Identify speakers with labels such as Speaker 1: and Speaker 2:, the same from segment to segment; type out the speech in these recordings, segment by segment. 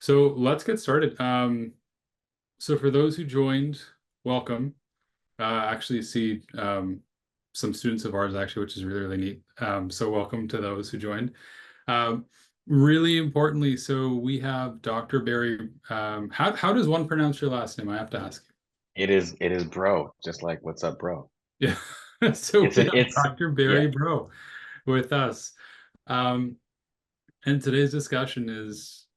Speaker 1: So let's get started. So for those who joined, welcome. Actually see some students of ours actually, which is really, really neat. So welcome to those who joined. Um, Really importantly, so we have Dr. Barry. How does one pronounce your last name? I have to ask.
Speaker 2: It is bro, just like what's up, bro.
Speaker 1: Yeah. So
Speaker 2: It's
Speaker 1: we
Speaker 2: a
Speaker 1: have
Speaker 2: it's
Speaker 1: Dr. Barry
Speaker 2: yeah,
Speaker 1: Breaux with us. Um, and today's discussion is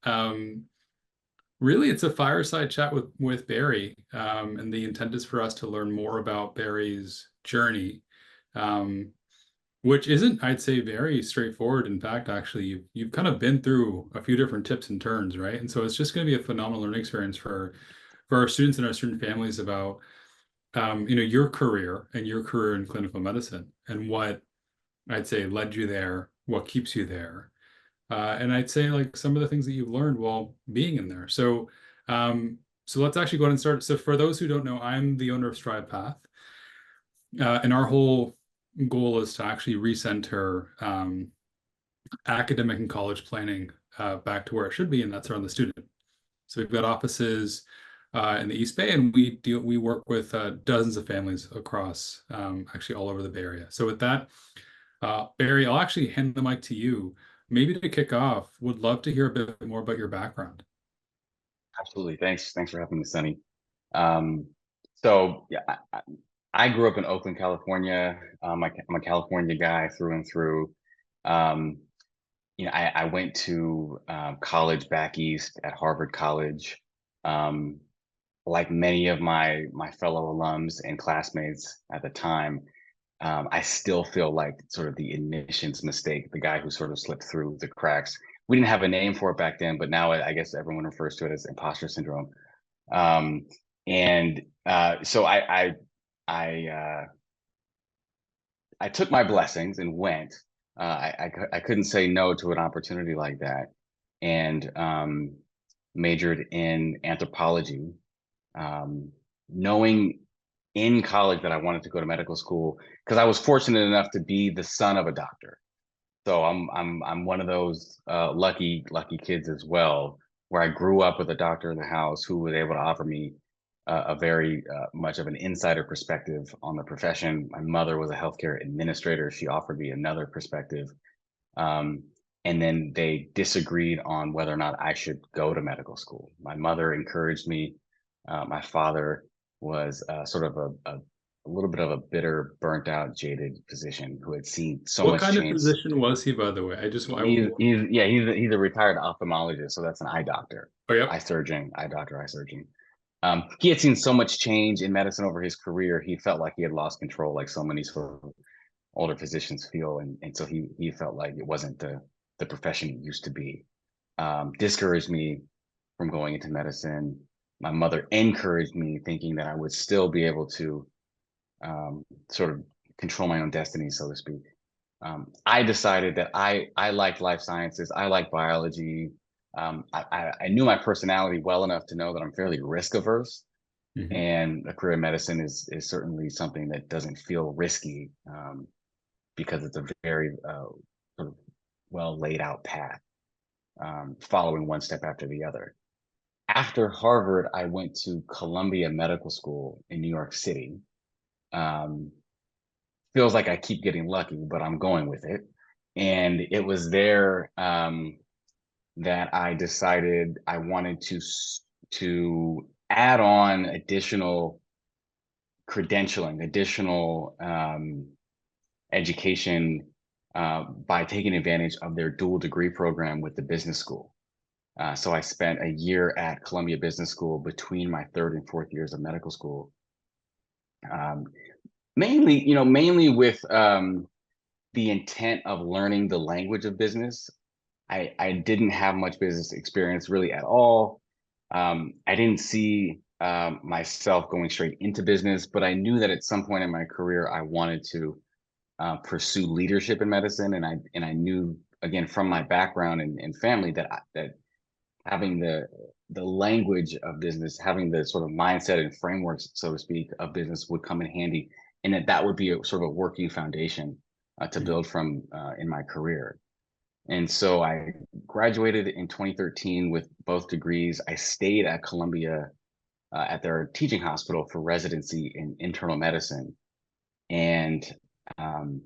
Speaker 1: really, it's a fireside chat with Barry, and the intent is for us to learn more about Barry's journey, um, which isn't, I'd say, very straightforward. In fact, actually, you've kind of been through a few different tips and turns, right? And so it's just going to be a phenomenal learning experience for our students and our student families about your career and your career in clinical medicine and what I'd say led you there, what keeps you there, and I'd say like some of the things that you've learned while being in there. So let's actually go ahead and start. So for those who don't know, I'm the owner of Strive Path, and our whole goal is to actually recenter academic and college planning back to where it should be, and that's around the student. So we've got offices in the East Bay, and we work with dozens of families across actually all over the Bay Area. So with that, Barry, I'll actually hand the mic to you. Maybe to kick off, would love to hear a bit more about your background.
Speaker 2: absolutely. Thanks for having me, Sunny. Um, so yeah, I grew up in Oakland, California. I'm a California guy through and through. Um, I went to college back east at Harvard College. Um, like many of my fellow alums and classmates at the time, I still feel like sort of the admissions mistake, the guy who sort of slipped through the cracks. We didn't have a name for it back then, but now I guess everyone refers to it as imposter syndrome. Um, and so I took my blessings and went. I couldn't say no to an opportunity like that, and majored in anthropology, knowing in college that I wanted to go to medical school because I was fortunate enough to be the son of a doctor. So I'm one of those lucky kids as well, where I grew up with a doctor in the house who was able to offer me a very much of an insider perspective on the profession. My mother was a healthcare administrator. She offered me another perspective. Um, and then they disagreed on whether or not I should go to medical school. My mother encouraged me. My father was sort of a little bit of a bitter, burnt out, jaded physician who had seen so
Speaker 1: What
Speaker 2: much
Speaker 1: kind of
Speaker 2: change.
Speaker 1: physician was he, by the way?
Speaker 2: He's a retired ophthalmologist, so that's an eye doctor,
Speaker 1: Oh, yep.
Speaker 2: eye surgeon. He had seen so much change in medicine over his career. He felt like he had lost control, like so many sort of older physicians feel, and so he felt like it wasn't the profession it used to be. Discouraged me from going into medicine. My mother encouraged me, thinking that I would still be able to sort of control my own destiny, so to speak. I decided that I liked life sciences. I like biology. I knew my personality well enough to know that I'm fairly risk averse,
Speaker 1: Hmm.
Speaker 2: and a career in medicine is certainly something that doesn't feel risky, because it's a very sort of well laid out path, following one step after the other. After Harvard, I went to Columbia Medical School in New York City. Um, Feels like I keep getting lucky, but I'm going with it. And it was there that I decided I wanted to add on additional credentialing, additional education, by taking advantage of their dual degree program with the business school. So I spent a year at Columbia Business School between my third and fourth years of medical school, um, mainly with the intent of learning the language of business. I didn't have much business experience really at all. I didn't see myself going straight into business, but I knew that at some point in my career I wanted to pursue leadership in medicine, and I knew again from my background and family that having the language of business, having the sort of mindset and frameworks, so to speak, of business would come in handy, and that would be a sort of a working foundation to
Speaker 1: Hmm.
Speaker 2: build from in my career. And so I graduated in 2013 with both degrees. I stayed at Columbia at their teaching hospital for residency in internal medicine, and um,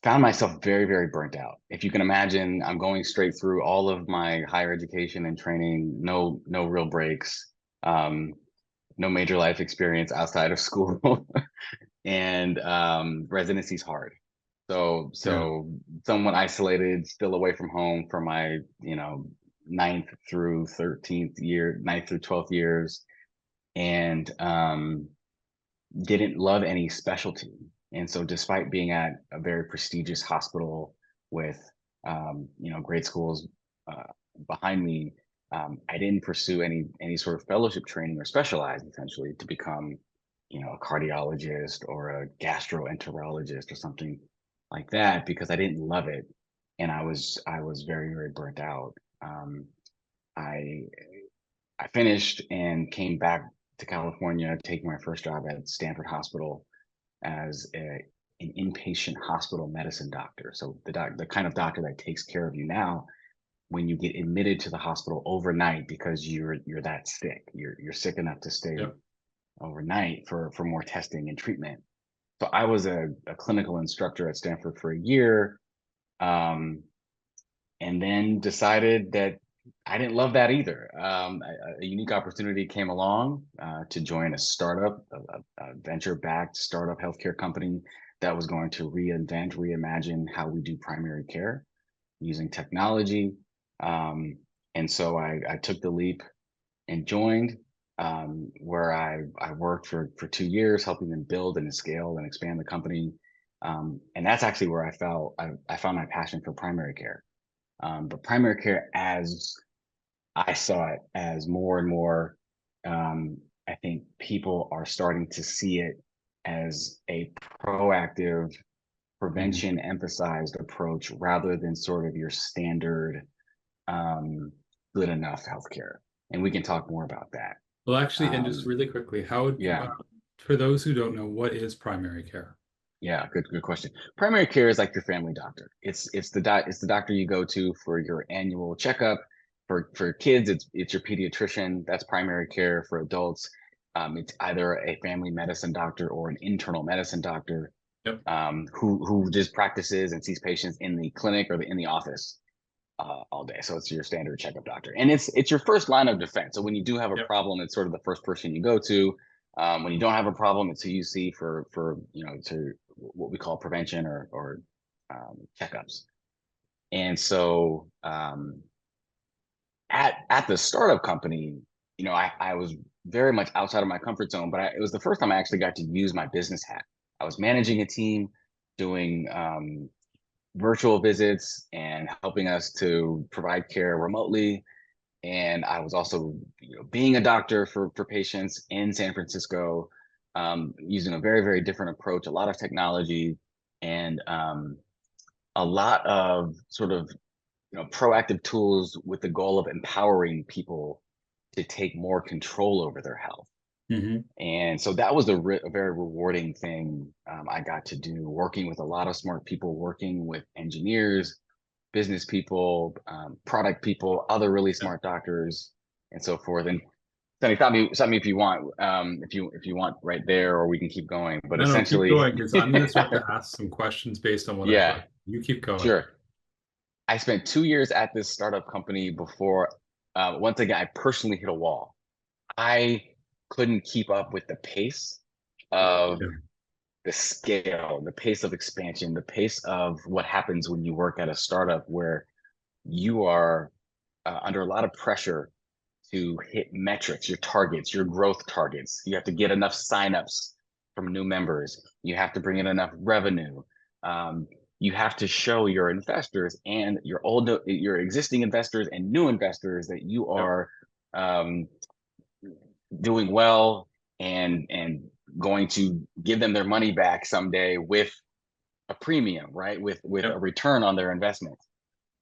Speaker 2: found myself very, very burnt out. If you can imagine, I'm going straight through all of my higher education and training, no real breaks, um, no major life experience outside of school, and residency's hard.
Speaker 1: Yeah.
Speaker 2: So somewhat isolated, still away from home for my, ninth through 13th year, ninth through 12th years, and didn't love any specialty. And so despite being at a very prestigious hospital with, great schools uh, behind me, I didn't pursue any sort of fellowship training or specialize essentially to become, a cardiologist or a gastroenterologist or something like that because I didn't love it, and I was very, very burnt out. I I finished and came back to California, taking my first job at Stanford Hospital as an inpatient hospital medicine doctor. So the kind of doctor that takes care of you now when you get admitted to the hospital overnight because you're that sick. You're sick enough to stay
Speaker 1: Yep.
Speaker 2: overnight for more testing and treatment. So I was a clinical instructor at Stanford for a year, um, and then decided that I didn't love that either. A unique opportunity came along to join a startup, a venture-backed startup healthcare company that was going to reinvent, reimagine how we do primary care using technology. Um, and so I took the leap and joined, where I worked for 2 years, helping them build and scale and expand the company. And that's actually where I found my passion for primary care. But primary care, as I saw it, as more and more, I think people are starting to see it as a proactive,
Speaker 1: Mhm.
Speaker 2: prevention emphasized approach rather than sort of your standard um, good enough healthcare. And we can talk more about that.
Speaker 1: Well, actually, and just
Speaker 2: Um,
Speaker 1: really quickly, how,
Speaker 2: yeah,
Speaker 1: for those who don't know, what is primary care?
Speaker 2: yeah, good question. Primary care is like your family doctor. It's the doctor you go to for your annual checkup. For kids, it's your pediatrician. That's primary care. For adults, it's either a family medicine doctor or an internal medicine doctor,
Speaker 1: Yep.
Speaker 2: who just practices and sees patients in the clinic or in the office all day. So it's your standard checkup doctor, and it's your first line of defense. So when you do have a
Speaker 1: Yep.
Speaker 2: problem, it's sort of the first person you go to. When you don't have a problem, it's who you see for to what we call prevention or checkups. And so at the startup company, I was very much outside of my comfort zone, but it was the first time I actually got to use my business hat. I was managing a team, doing virtual visits and helping us to provide care remotely. And I was also, being a doctor for patients in San Francisco, using a very, very different approach, a lot of technology, and a lot of sort of proactive tools with the goal of empowering people to take more control over their health.
Speaker 1: Hmm.
Speaker 2: And so that was a very rewarding thing I got to do, working with a lot of smart people, working with engineers, business people, product people, other really
Speaker 1: Yep.
Speaker 2: smart doctors, and so forth. And Sunny, stop me if you want, if you want right there, or we can keep going. But
Speaker 1: No, no, keep
Speaker 2: essentially,
Speaker 1: going because I'm going to start to ask some questions based on what I've
Speaker 2: yeah,
Speaker 1: heard. You keep going.
Speaker 2: sure. I spent 2 years at this startup company before, once again, I personally hit a wall. I couldn't keep up with the pace of
Speaker 1: Yeah.
Speaker 2: the scale, the pace of expansion, the pace of what happens when you work at a startup where you are under a lot of pressure to hit metrics, your targets, your growth targets. You have to get enough signups from new members. You have to bring in enough revenue. Um, you have to show your investors and your existing investors and new investors that you
Speaker 1: Yep.
Speaker 2: are um, doing well and going to give them their money back someday with a premium, right? With a
Speaker 1: Yep.
Speaker 2: return on their investment.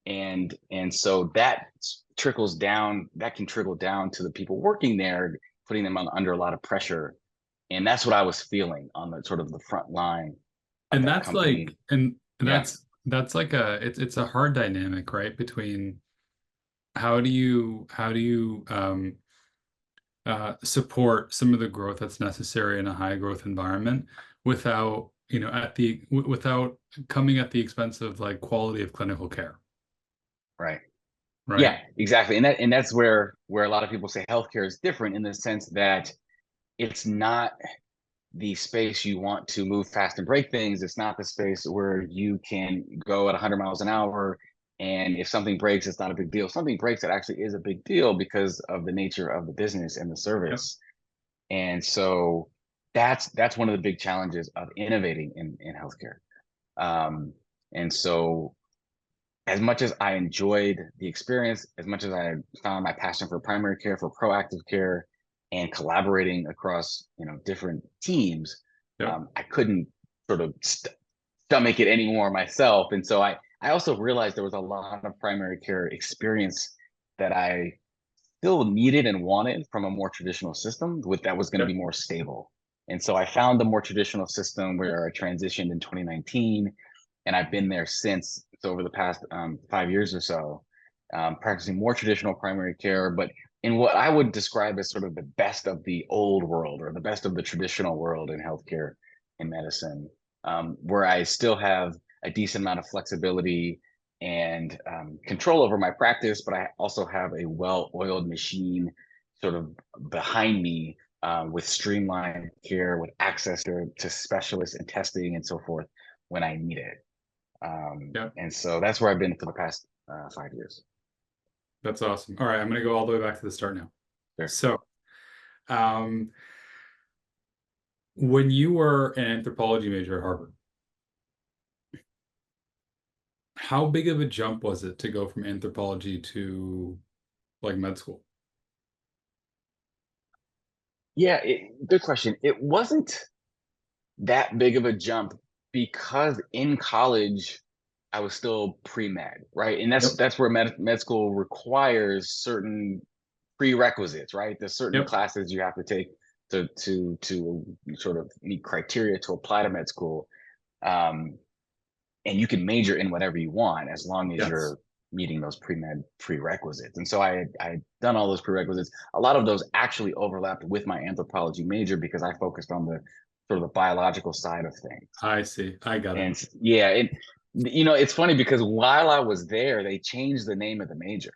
Speaker 2: And so that can trickle down to the people working there, putting them under a lot of pressure. And that's what I was feeling on the sort of the front line of
Speaker 1: And
Speaker 2: that
Speaker 1: that's like,
Speaker 2: company.
Speaker 1: and
Speaker 2: Yeah,
Speaker 1: that's That's like it's a hard dynamic, right? Between how do you support some of the growth that's necessary in a high growth environment without, without coming at the expense of like quality of clinical care,
Speaker 2: Right.
Speaker 1: right?
Speaker 2: Yeah, exactly. And that's where a lot of people say healthcare is different in the sense that it's not the space you want to move fast and break things. It's not the space where you can go at 100 miles an hour. And if something breaks, it's not a big deal. If something breaks, it actually is a big deal because of the nature of the business and the
Speaker 1: Yep.
Speaker 2: service. And so that's one of the big challenges of innovating in healthcare. Um, and so as much as I enjoyed the experience, as much as I found my passion for primary care, for proactive care, and collaborating across different teams,
Speaker 1: Yep.
Speaker 2: I couldn't sort of stomach it anymore myself. And so I also realized there was a lot of primary care experience that I still needed and wanted from a more traditional system with that was going to be
Speaker 1: Yep.
Speaker 2: more stable. And so I found the more traditional system where I transitioned in 2019, and I've been there since. So over the past 5 years or so, practicing more traditional primary care, but in what I would describe as sort of the best of the old world or the best of the traditional world in healthcare and medicine, where I still have a decent amount of flexibility and control over my practice, but I also have a well-oiled machine sort of behind me with streamlined care, with access to specialists and testing and so forth when I need it.
Speaker 1: Yep.
Speaker 2: And so that's where I've been for the past 5 years.
Speaker 1: That's awesome. All right, I'm going to go all the way back to the start now.
Speaker 2: Sure.
Speaker 1: So, um, when you were an anthropology major at Harvard, how big of a jump was it to go from anthropology to like med school?
Speaker 2: Yeah, good question. It wasn't that big of a jump because in college I was still pre-med, right? And that's
Speaker 1: Yep.
Speaker 2: that's where med school requires certain prerequisites, right? There's certain
Speaker 1: Yep.
Speaker 2: classes you have to take to sort of meet criteria to apply to med school. Um, and you can major in whatever you want as long as
Speaker 1: Yes.
Speaker 2: you're meeting those pre-med prerequisites. And so I had done all those prerequisites. A lot of those actually overlapped with my anthropology major because I focused on the sort of the biological side of things.
Speaker 1: I see. I got it.
Speaker 2: And yeah, it's funny because while I was there, they changed the name of the major.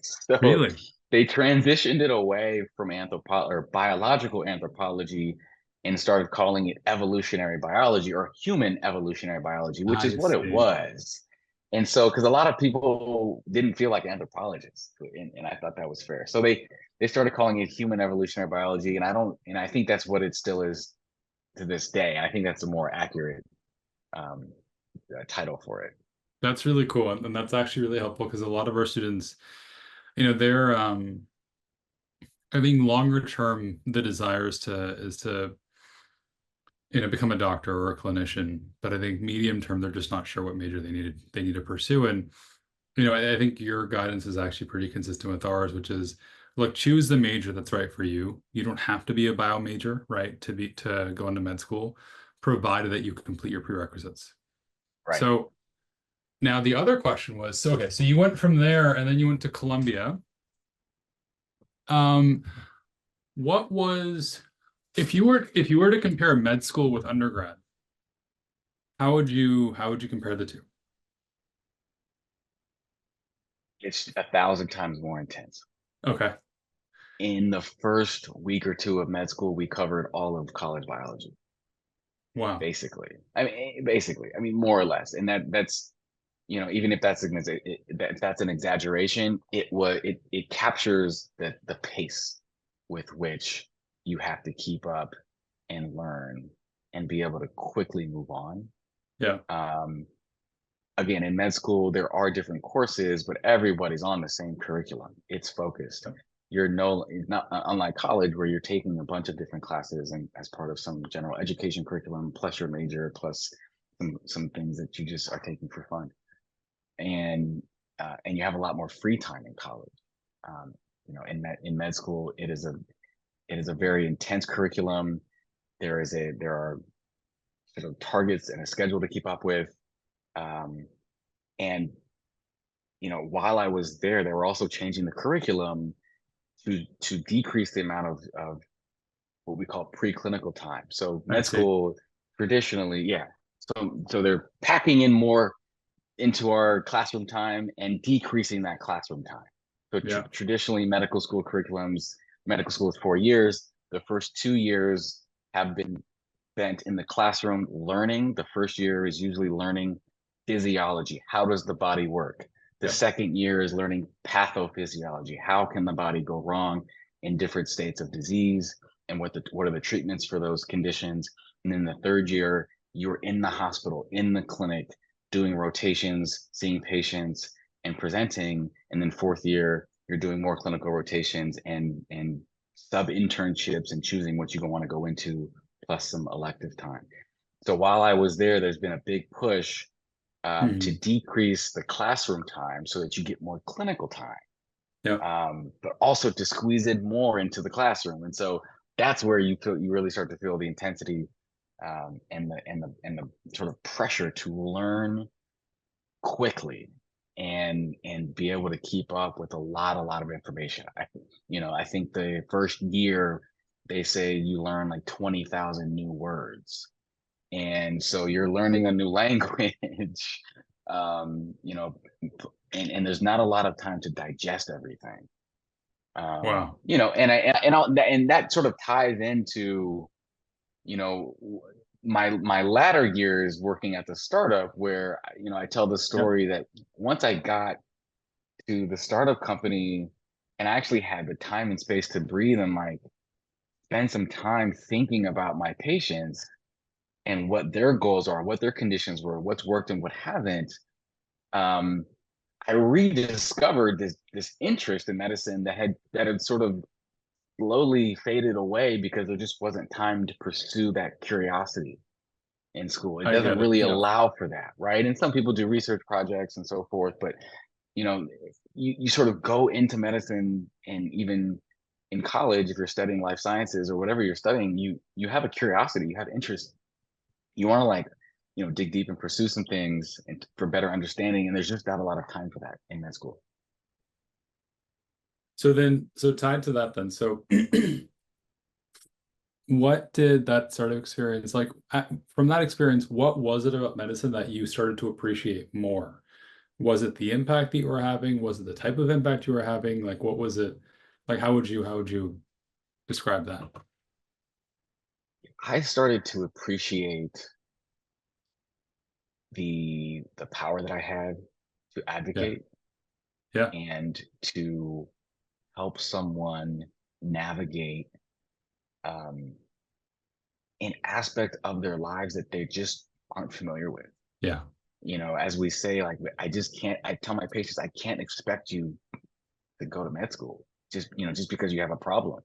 Speaker 2: So
Speaker 1: Really?
Speaker 2: they transitioned it away from anthropology or biological anthropology and started calling it evolutionary biology or human evolutionary biology, which is
Speaker 1: I
Speaker 2: what it
Speaker 1: see.
Speaker 2: was. And so, because a lot of people didn't feel like anthropologists, and I thought that was fair. So they started calling it human evolutionary biology, and I think that's what it still is to this day. And I think that's a more accurate um, title for it.
Speaker 1: That's really cool. And that's actually really helpful because a lot of our students, they're I think longer term the desire is to become a doctor or a clinician. But I think medium term they're just not sure what major they need to pursue. And I think your guidance is actually pretty consistent with ours, which is look, choose the major that's right for you. You don't have to be a bio major, right, to go into med school, provided that you complete your prerequisites.
Speaker 2: Right.
Speaker 1: So now the other question was, so okay, so you went from there and then you went to Columbia. Um, what was if you were to compare med school with undergrad, how would you compare the two?
Speaker 2: It's 1,000 times more intense.
Speaker 1: Okay.
Speaker 2: In the first week or two of med school, we covered all of college biology,
Speaker 1: Wow.
Speaker 2: basically. I mean, more or less. And that's even if that's an exaggeration, it captures the pace with which you have to keep up and learn and be able to quickly move on.
Speaker 1: Yeah.
Speaker 2: Um, Again, in med school, there are different courses, but everybody's on the same curriculum. It's focused. You're no, it's not unlike college where you're taking a bunch of different classes and as part of some general education curriculum, plus your major, plus some things that you just are taking for fun. And you have a lot more free time in college. In med school, it is a very intense curriculum. There are sort of targets and a schedule to keep up with. And, while I was there, they were also changing the curriculum to decrease the amount of what we call preclinical time. So
Speaker 1: I
Speaker 2: med
Speaker 1: see.
Speaker 2: school traditionally, yeah. So they're packing in more into our classroom time and decreasing that classroom time. So
Speaker 1: Yeah.
Speaker 2: traditionally, medical school is 4 years. The first 2 years have been spent in the classroom learning. The first year is usually learning physiology. How does the body work? The
Speaker 1: Yeah.
Speaker 2: second year is learning pathophysiology. How can the body go wrong in different states of disease? And what are the treatments for those conditions? And then the third year, you're in the hospital, in the clinic, doing rotations, seeing patients, and presenting. And then fourth year, you're doing more clinical rotations and sub internships and choosing what you want to go into, plus some elective time. So while I was there, there's been a big push to
Speaker 1: Mhm.
Speaker 2: decrease the classroom time so that you get more clinical time,
Speaker 1: Yeah.
Speaker 2: but also to squeeze it more into the classroom. And so that's where you really start to feel the intensity, and the sort of pressure to learn quickly and be able to keep up with a lot of information. I think the first year they say you learn like 20,000 new words. And so you're learning a new language, um, you know, and there's not a lot of time to digest everything.
Speaker 1: Wow.
Speaker 2: And that sort of ties into, you know, my latter years working at the startup where, I tell the
Speaker 1: Yeah.
Speaker 2: story that once I got to the startup company and I actually had the time and space to breathe and like spend some time thinking about my patients and what their goals are, what their conditions were, what's worked and what hasn't. um, I rediscovered this interest in medicine that had sort of slowly faded away because there just wasn't time to pursue that curiosity in school. It
Speaker 1: I
Speaker 2: doesn't
Speaker 1: get it.
Speaker 2: really
Speaker 1: Yeah.
Speaker 2: allow for that, right? And some people do research projects and so forth, but you know, you sort of go into medicine, and even in college, if you're studying life sciences or whatever you're studying, you have a curiosity, you have interest, you want to like, dig deep and pursue some things and for better understanding. And there's just not a lot of time for that in med school.
Speaker 1: So tied to that then, so what did that sort of experience like from that experience, what was it about medicine that you started to appreciate more? Was it the impact that you were having? Was it the type of impact you were having? Like what was it? Like how would you describe that?
Speaker 2: I started to appreciate the power that I had to
Speaker 1: Yeah.
Speaker 2: advocate
Speaker 1: Yeah.
Speaker 2: and to help someone navigate um, an aspect of their lives that they just aren't familiar with.
Speaker 1: Yeah.
Speaker 2: As we say, like I tell my patients, I can't expect you to go to med school just because you have a problem.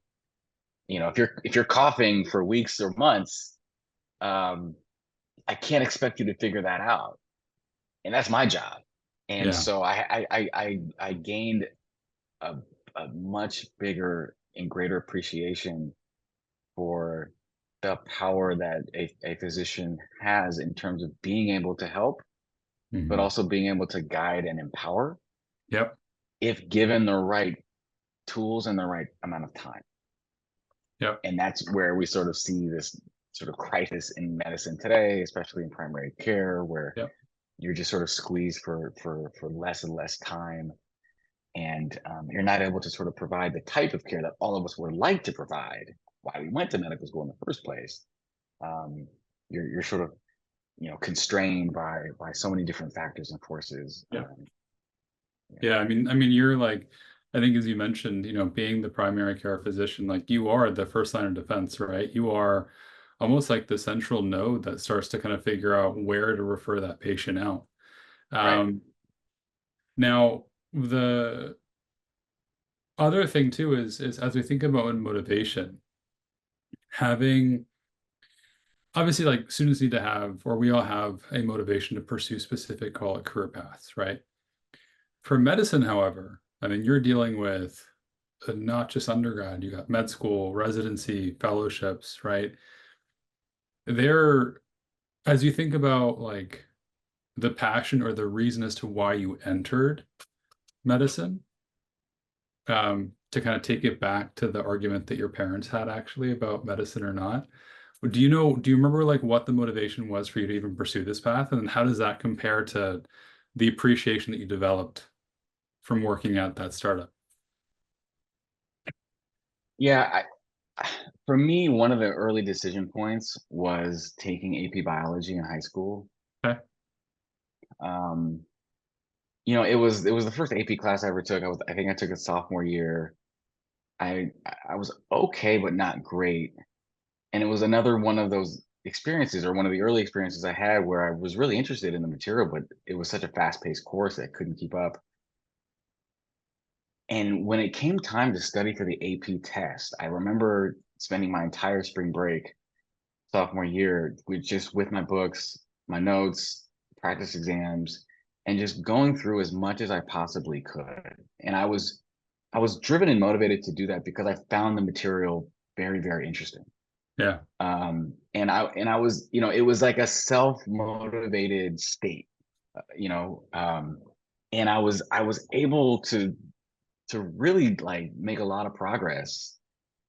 Speaker 2: If you're coughing for weeks or months, um, I can't expect you to figure that out, and that's my job. And
Speaker 1: Yeah.
Speaker 2: so I gained a, a much bigger and greater appreciation for the power that a physician has in terms of being able to help, but
Speaker 1: Hmm.
Speaker 2: also being able to guide and empower
Speaker 1: Yep.
Speaker 2: if given the right tools and the right amount of time.
Speaker 1: Yep.
Speaker 2: And that's where we sort of see this sort of crisis in medicine today, especially in primary care, where
Speaker 1: Yep.
Speaker 2: you're just sort of squeezed for less and less time, and you're not able to sort of provide the type of care that all of us would like to provide. Why we went to medical school in the first place. Um, you're sort of constrained by so many different factors and forces.
Speaker 1: Yeah.
Speaker 2: Yeah,
Speaker 1: Yeah, I mean, you're like, I think as you mentioned, being the primary care physician, like you are the first line of defense, right? You are almost like the central node that starts to kind of figure out where to refer that patient out.
Speaker 2: right.
Speaker 1: Um, Now, the other thing too is as we think about motivation, having obviously like students need to have, or we all have a motivation to pursue specific, call it career paths, right? For medicine, however, I mean, you're dealing with not just undergrad, you got med school, residency, fellowships, right? There, as you think about like the passion or the reason as to why you entered medicine, to kind of take it back to the argument that your parents had actually about medicine or not. Do you remember like what the motivation was for you to even pursue this path? And how does that compare to the appreciation that you developed from working at that startup?
Speaker 2: Yeah, for me, one of the early decision points was taking AP biology in high school.
Speaker 1: Okay.
Speaker 2: Um, it was the first AP class I ever took. I think I took it sophomore year. I was okay, but not great. And it was another one of those experiences, or one of the early experiences I had, where I was really interested in the material, but it was such a fast-paced course that I couldn't keep up. And when it came time to study for the AP test, I remember spending my entire spring break sophomore year with my books, my notes, practice exams, and just going through as much as I possibly could. And I was driven and motivated to do that because I found the material very, very interesting.
Speaker 1: Yeah.
Speaker 2: And I was, it was like a self-motivated state, you know, and I was able to really like make a lot of progress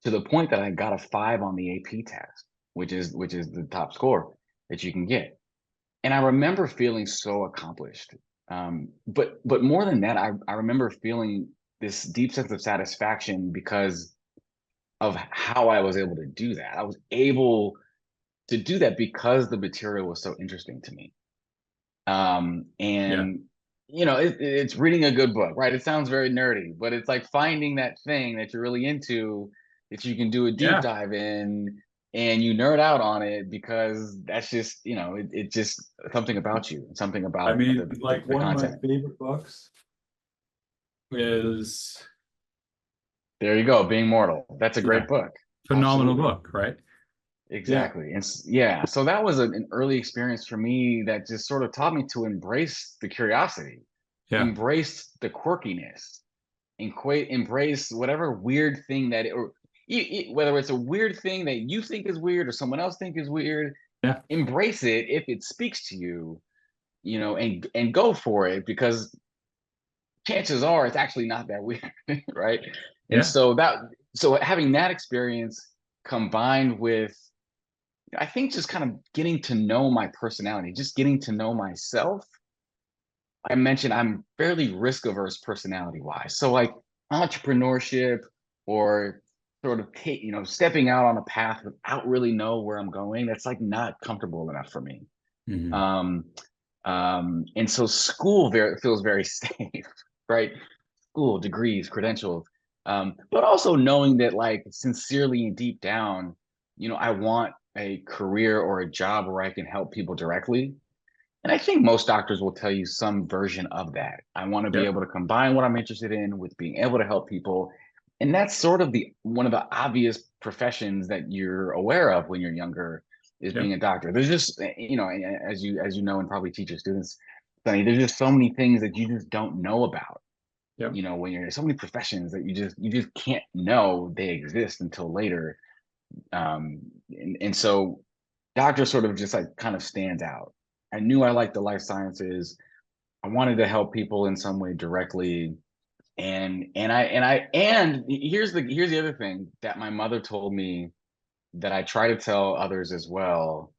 Speaker 2: to the point that I got a 5 on the AP test, which is the top score that you can get. And I remember feeling so accomplished. But more than that, I remember feeling this deep sense of satisfaction because of how I was able to do that. I was able to do that because the material was so interesting to me.
Speaker 1: Yeah.
Speaker 2: And it's reading a good book, right? It sounds very nerdy, but it's like finding that thing that you're really into that you can do a deep
Speaker 1: Yeah.
Speaker 2: dive in, and you nerd out on it because that's just, it just something about you, something
Speaker 1: I
Speaker 2: about
Speaker 1: mean, like
Speaker 2: the
Speaker 1: one of my
Speaker 2: content.
Speaker 1: favorite books is
Speaker 2: There you go, Being Mortal. That's a
Speaker 1: yeah,
Speaker 2: great book.
Speaker 1: phenomenal
Speaker 2: Absolutely.
Speaker 1: book, right? Yeah.
Speaker 2: Exactly. And yeah, so that was an early experience for me that just sort of taught me to embrace the curiosity,
Speaker 1: Yeah.
Speaker 2: embrace the quirkiness, embrace whatever weird thing whether it's a weird thing that you think is weird or someone else think is weird,
Speaker 1: Yeah.
Speaker 2: embrace it if it speaks to you, and go for it because chances are it's actually not that weird, right? And
Speaker 1: Yeah.
Speaker 2: so having that experience combined with, I think, just kind of getting to know my personality, just getting to know myself. I mentioned I'm fairly risk averse personality wise. So like entrepreneurship or sort of stepping out on a path without really know where I'm going, that's like not comfortable enough for me.
Speaker 1: Hmm.
Speaker 2: Um, and so feels very safe, right? School, degrees, credentials, but also knowing that like sincerely and deep down, I want a career or a job where I can help people directly. And I think most doctors will tell you some version of that. I want to be
Speaker 1: Yep.
Speaker 2: able to combine what I'm interested in with being able to help people. And that's sort of the one of the obvious professions that you're aware of when you're younger is being
Speaker 1: Yep.
Speaker 2: a doctor. There's just, as you know, and probably teach your students, Sonny, there's just so many things that you just don't know about.
Speaker 1: Yep.
Speaker 2: When you're so many professions that you just can't know they exist until later. And so doctor sort of just like kind of stands out. I knew I liked the life sciences. I wanted to help people in some way directly. And here's the other thing that my mother told me that I try to tell others as well.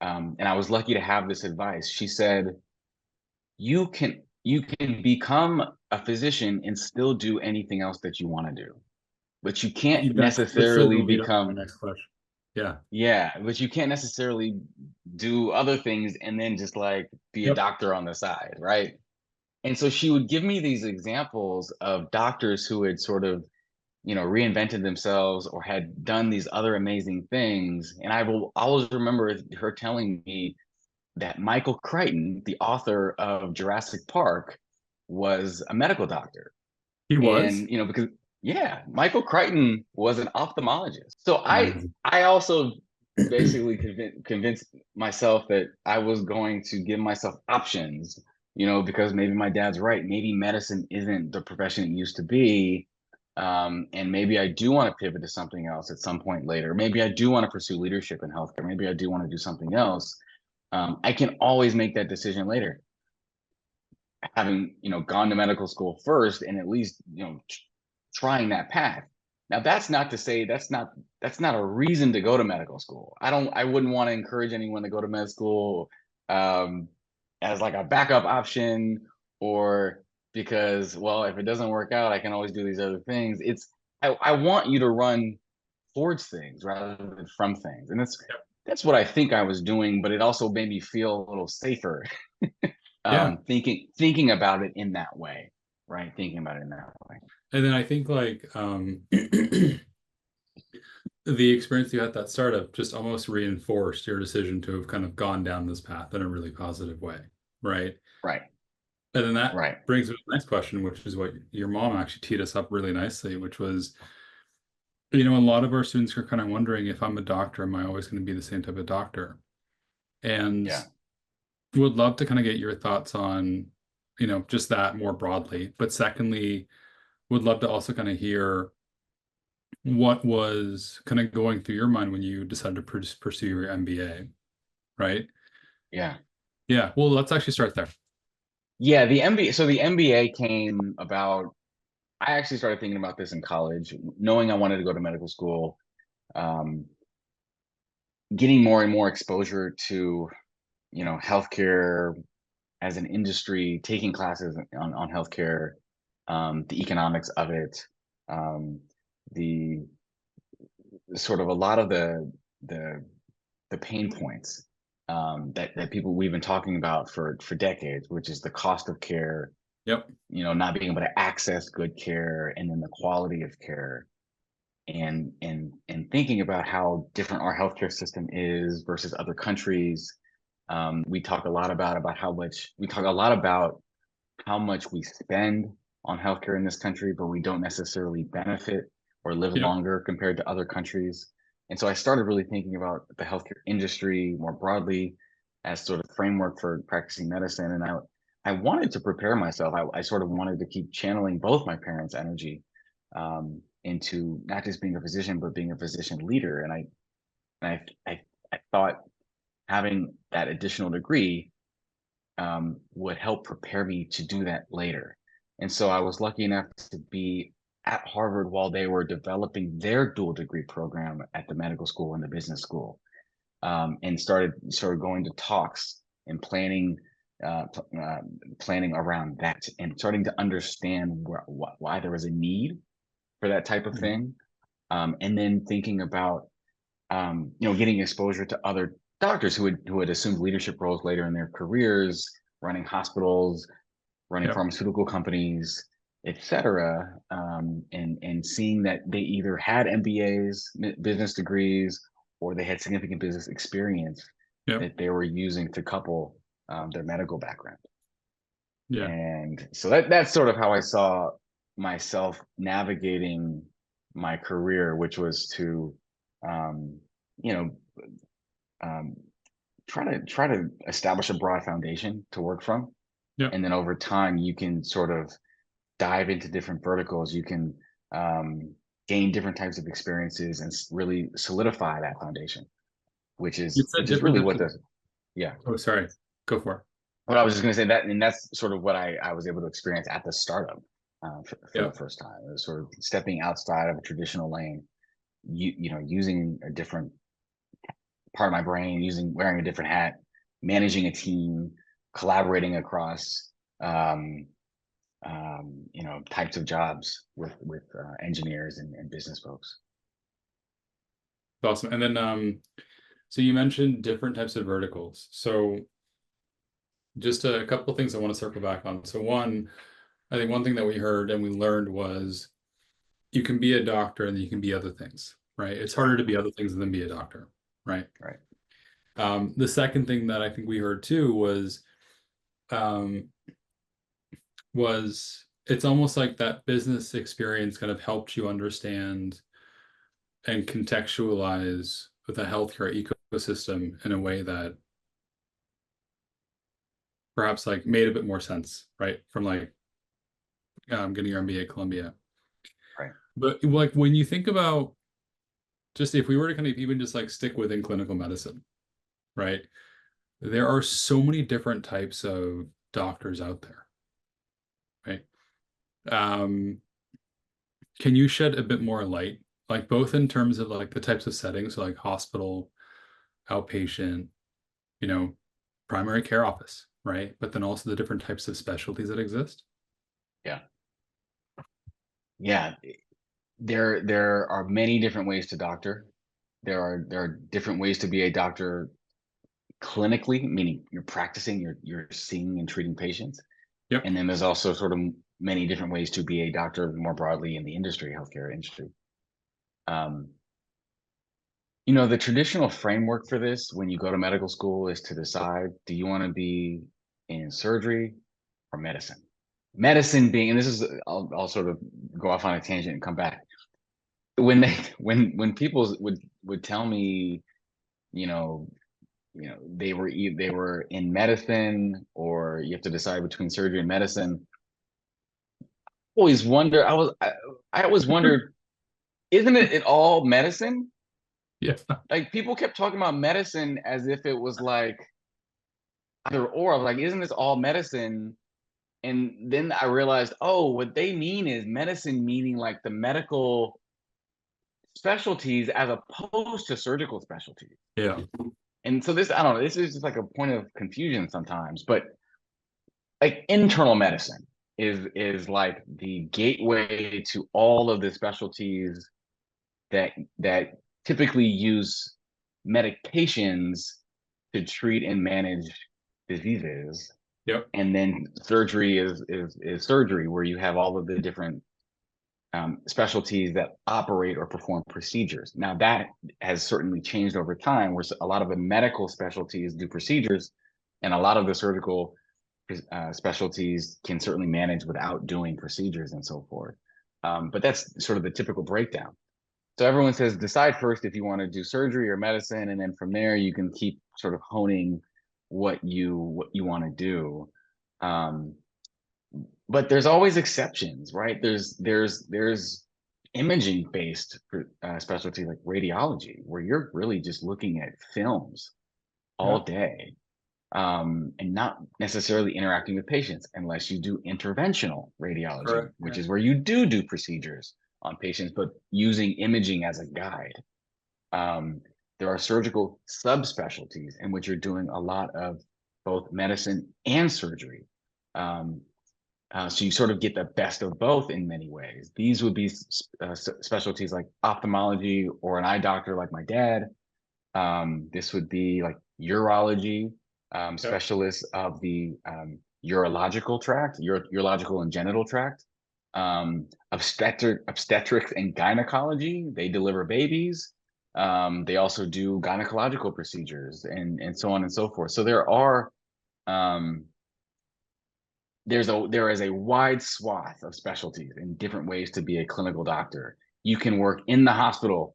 Speaker 2: And I was lucky to have this advice. She said, you can become a physician and still do anything else that you want to do, but you can't
Speaker 1: That's literally the
Speaker 2: necessarily
Speaker 1: lead up to my
Speaker 2: become
Speaker 1: next question. Yeah.
Speaker 2: yeah, but you can't necessarily do other things and then just like be a
Speaker 1: Yep.
Speaker 2: doctor on the side, right? And so she would give me these examples of doctors who had sort of, reinvented themselves or had done these other amazing things. And I will always remember her telling me that Michael Crichton, the author of Jurassic Park, was a medical doctor.
Speaker 1: He was
Speaker 2: And, because yeah, Michael Crichton was an ophthalmologist. So
Speaker 1: amazing.
Speaker 2: I also basically convinced myself that I was going to give myself options, because maybe my dad's right. Maybe medicine isn't the profession it used to be. And maybe I do want to pivot to something else at some point later. Maybe I do want to pursue leadership in healthcare. Maybe I do want to do something else. I can always make that decision later. having, gone to medical school first and at least, trying that path. Now, that's not to say that's not a reason to go to medical school. I wouldn't want to encourage anyone to go to med school um, as like a backup option, or because, well, if it doesn't work out, I can always do these other things. I want you to run towards things rather than from things. And that's what I think I was doing, but it also made me feel a little safer
Speaker 1: Yeah.
Speaker 2: thinking about it in that way, right? Thinking about it in that way.
Speaker 1: And then I think like the experience you had at that startup just almost reinforced your decision to have kind of gone down this path in a really positive way, right?
Speaker 2: Right.
Speaker 1: And then that
Speaker 2: Right.
Speaker 1: brings me to the next question, which is what your mom actually teed us up really nicely, which was, a lot of our students are kind of wondering, if I'm a doctor, am I always going to be the same type of doctor? And
Speaker 2: Yeah.
Speaker 1: would love to kind of get your thoughts on, just that more broadly. But secondly, would love to also kind of hear what was kind of going through your mind when you decided to pursue your MBA, right?
Speaker 2: Yeah.
Speaker 1: Yeah, well, let's actually start there.
Speaker 2: Yeah. The MBA. So the MBA came about. I actually started thinking about this in college, knowing I wanted to go to medical school, um, getting more and more exposure to, healthcare as an industry, taking classes on healthcare, the economics of it, um, the sort of a lot of the the pain points that people we've been talking about for decades, which is the cost of care,
Speaker 1: Yep.
Speaker 2: not being able to access good care, and then the quality of care, and thinking about how different our healthcare system is versus other countries. We talk a lot about how much we spend on healthcare in this country, but we don't necessarily benefit or live
Speaker 1: Yep.
Speaker 2: longer compared to other countries. And so I started really thinking about the healthcare industry more broadly as sort of framework for practicing medicine. And I wanted to prepare myself. I sort of wanted to keep channeling both my parents' energy into not just being a physician, but being a physician leader. And I thought having that additional degree would help prepare me to do that later. And so I was lucky enough to be at Harvard while they were developing their dual degree program at the medical school and the business school, and started sort of going to talks and uh, planning around that, and starting to understand why there was a need for that type of
Speaker 1: Mhm.
Speaker 2: thing, and then thinking about getting exposure to other doctors who had assumed leadership roles later in their careers, running hospitals, running
Speaker 1: Yep.
Speaker 2: pharmaceutical companies, etc. And seeing that they either had MBAs, business degrees, or they had significant business experience
Speaker 1: Yep.
Speaker 2: that they were using to couple their medical background.
Speaker 1: Yeah.
Speaker 2: And so that's sort of how I saw myself navigating my career, which was to, um, you know, um, try to establish a broad foundation to work from,
Speaker 1: Yep.
Speaker 2: and then over time you can sort of dive into different verticals. You can gain different types of experiences and really solidify that foundation, which
Speaker 1: You
Speaker 2: is
Speaker 1: said
Speaker 2: which is
Speaker 1: different
Speaker 2: really
Speaker 1: types
Speaker 2: what
Speaker 1: of.
Speaker 2: the yeah.
Speaker 1: Oh, sorry. Go for it.
Speaker 2: What I was just going to say, that, and that's sort of what I was able to experience at the startup for the
Speaker 1: Yep.
Speaker 2: first time. It was sort of stepping outside of a traditional lane, using a different part of my brain, wearing a different hat, managing a team, collaborating across um, types of jobs with engineers and business folks.
Speaker 1: Awesome. And then so you mentioned different types of verticals. So just a couple of things I want to circle back on. So one, I think one thing that we heard and we learned was you can be a doctor and you can be other things, right? It's harder to be other things than be a doctor, right?
Speaker 2: Right.
Speaker 1: The second thing that I think we heard too um, was it's almost like that business experience kind of helped you understand and contextualize with the healthcare ecosystem in a way that perhaps like made a bit more sense, right? From like getting your MBA at Columbia.
Speaker 2: Right.
Speaker 1: But like when you think about just if we were to kind of even just like stick within clinical medicine, right? There are so many different types of doctors out there. right? Um, can you shed a bit more light, like both in terms of like the types of settings, so like hospital, outpatient, you know, primary care office, right? But then also the different types of specialties that exist?
Speaker 2: Yeah. Yeah. There are many different ways to doctor. There are different ways to be a doctor clinically, meaning you're practicing, you're seeing and treating patients.
Speaker 1: Yep.
Speaker 2: And then there's also sort of many different ways to be a doctor more broadly in the industry, healthcare industry. Um, the traditional framework for this when you go to medical school is to decide, do you want to be in surgery or medicine? Medicine being, and this is, I'll sort of go off on a tangent and come back. When people would tell me, you know, they were in medicine or you have to decide between surgery and medicine. Always wonder, I always wondered, isn't it all medicine?
Speaker 1: Yeah.
Speaker 2: Like people kept talking about medicine as if it was like either or. I was like, isn't this all medicine? And then I realized, oh, what they mean is medicine, meaning like the medical specialties as opposed to surgical specialties.
Speaker 1: Yeah.
Speaker 2: And so this, I don't know, this is just like a point of confusion sometimes, but like internal medicine is like the gateway to all of the specialties that typically use medications to treat and manage diseases.
Speaker 1: Yep.
Speaker 2: And then surgery is surgery, where you have all of the different specialties that operate or perform procedures. Now that has certainly changed over time, where a lot of the medical specialties do procedures, and a lot of the surgical specialties can certainly manage without doing procedures and so forth. But that's sort of the typical breakdown. So everyone says decide first if you want to do surgery or medicine, and then from there you can keep sort of honing what you want to do. Um, but there's always exceptions, right? There's imaging based specialty like radiology, where you're really just looking at films all
Speaker 1: Yeah.
Speaker 2: day, and not necessarily interacting with patients unless you do interventional radiology,
Speaker 1: Correct.
Speaker 2: which
Speaker 1: Yeah.
Speaker 2: is where you do procedures on patients, but using imaging as a guide. Um, there are surgical subspecialties in which you're doing a lot of both medicine and surgery. Um, so you sort of get the best of both in many ways. These would be specialties like ophthalmology or an eye doctor like my dad. This would be like urology,
Speaker 1: Yep.
Speaker 2: specialists of the urological tract, urological and genital tract, obstetrics and gynecology. They deliver babies. They also do gynecological procedures and so on and so forth. So um, there is a wide swath of specialties and different ways to be a clinical doctor. You can work in the hospital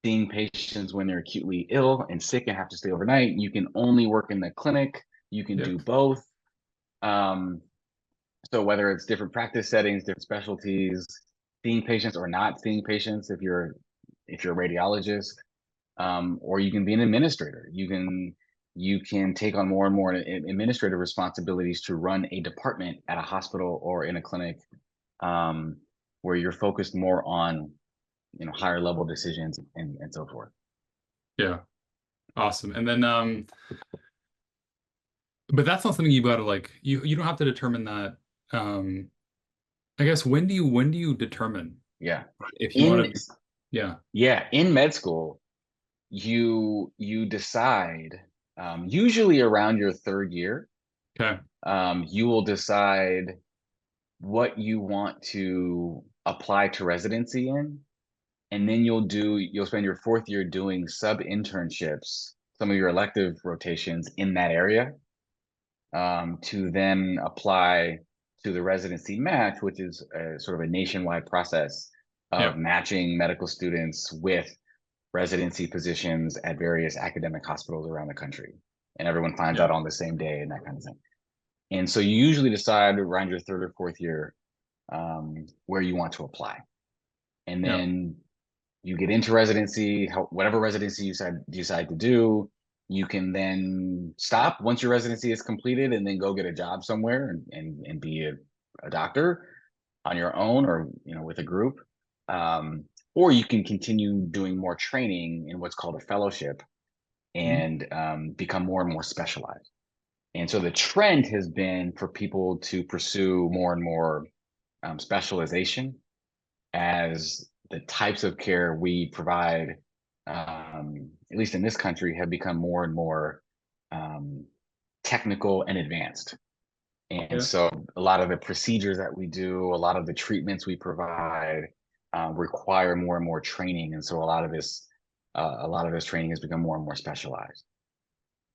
Speaker 2: seeing patients when they're acutely ill and sick and have to stay overnight. You can only work in the clinic. You can
Speaker 1: Yep.
Speaker 2: do both. Um, so whether it's different practice settings, different specialties, seeing patients or not seeing patients, if you're a radiologist, or you can be an administrator. You can take on more and more administrative responsibilities to run a department at a hospital or in a clinic, um, where you're focused more on higher level decisions and so forth.
Speaker 1: Yeah. Awesome. And then but that's not something you gotta like you don't have to determine that. I guess when do you determine
Speaker 2: Yeah.
Speaker 1: if you want
Speaker 2: In
Speaker 1: to yeah.
Speaker 2: yeah, in med school, you decide, usually around your third year,
Speaker 1: Okay.
Speaker 2: you will decide what you want to apply to residency in, and then you'll spend your fourth year doing sub internships, some of your elective rotations in that area, to then apply to the residency match, which is sort of a nationwide process of
Speaker 1: Yep.
Speaker 2: matching medical students with residency positions at various academic hospitals around the country. And everyone finds out
Speaker 1: Yep.
Speaker 2: on the same day and that kind of thing. And so you usually decide around your third or fourth year, where you want to apply. And
Speaker 1: Yep.
Speaker 2: then you get into residency, whatever residency you decide to do. You can then stop once your residency is completed and then go get a job somewhere and be a doctor on your own, or with a group, um, or you can continue doing more training in what's called a fellowship,
Speaker 1: Mhm.
Speaker 2: and become more and more specialized. And so the trend has been for people to pursue more and more specialization, as the types of care we provide, at least in this country, have become more and more um, technical and advanced. And
Speaker 1: Yeah.
Speaker 2: so a lot of the procedures that we do, a lot of the treatments we provide, require more and more training. And so a lot of this training has become more and more specialized.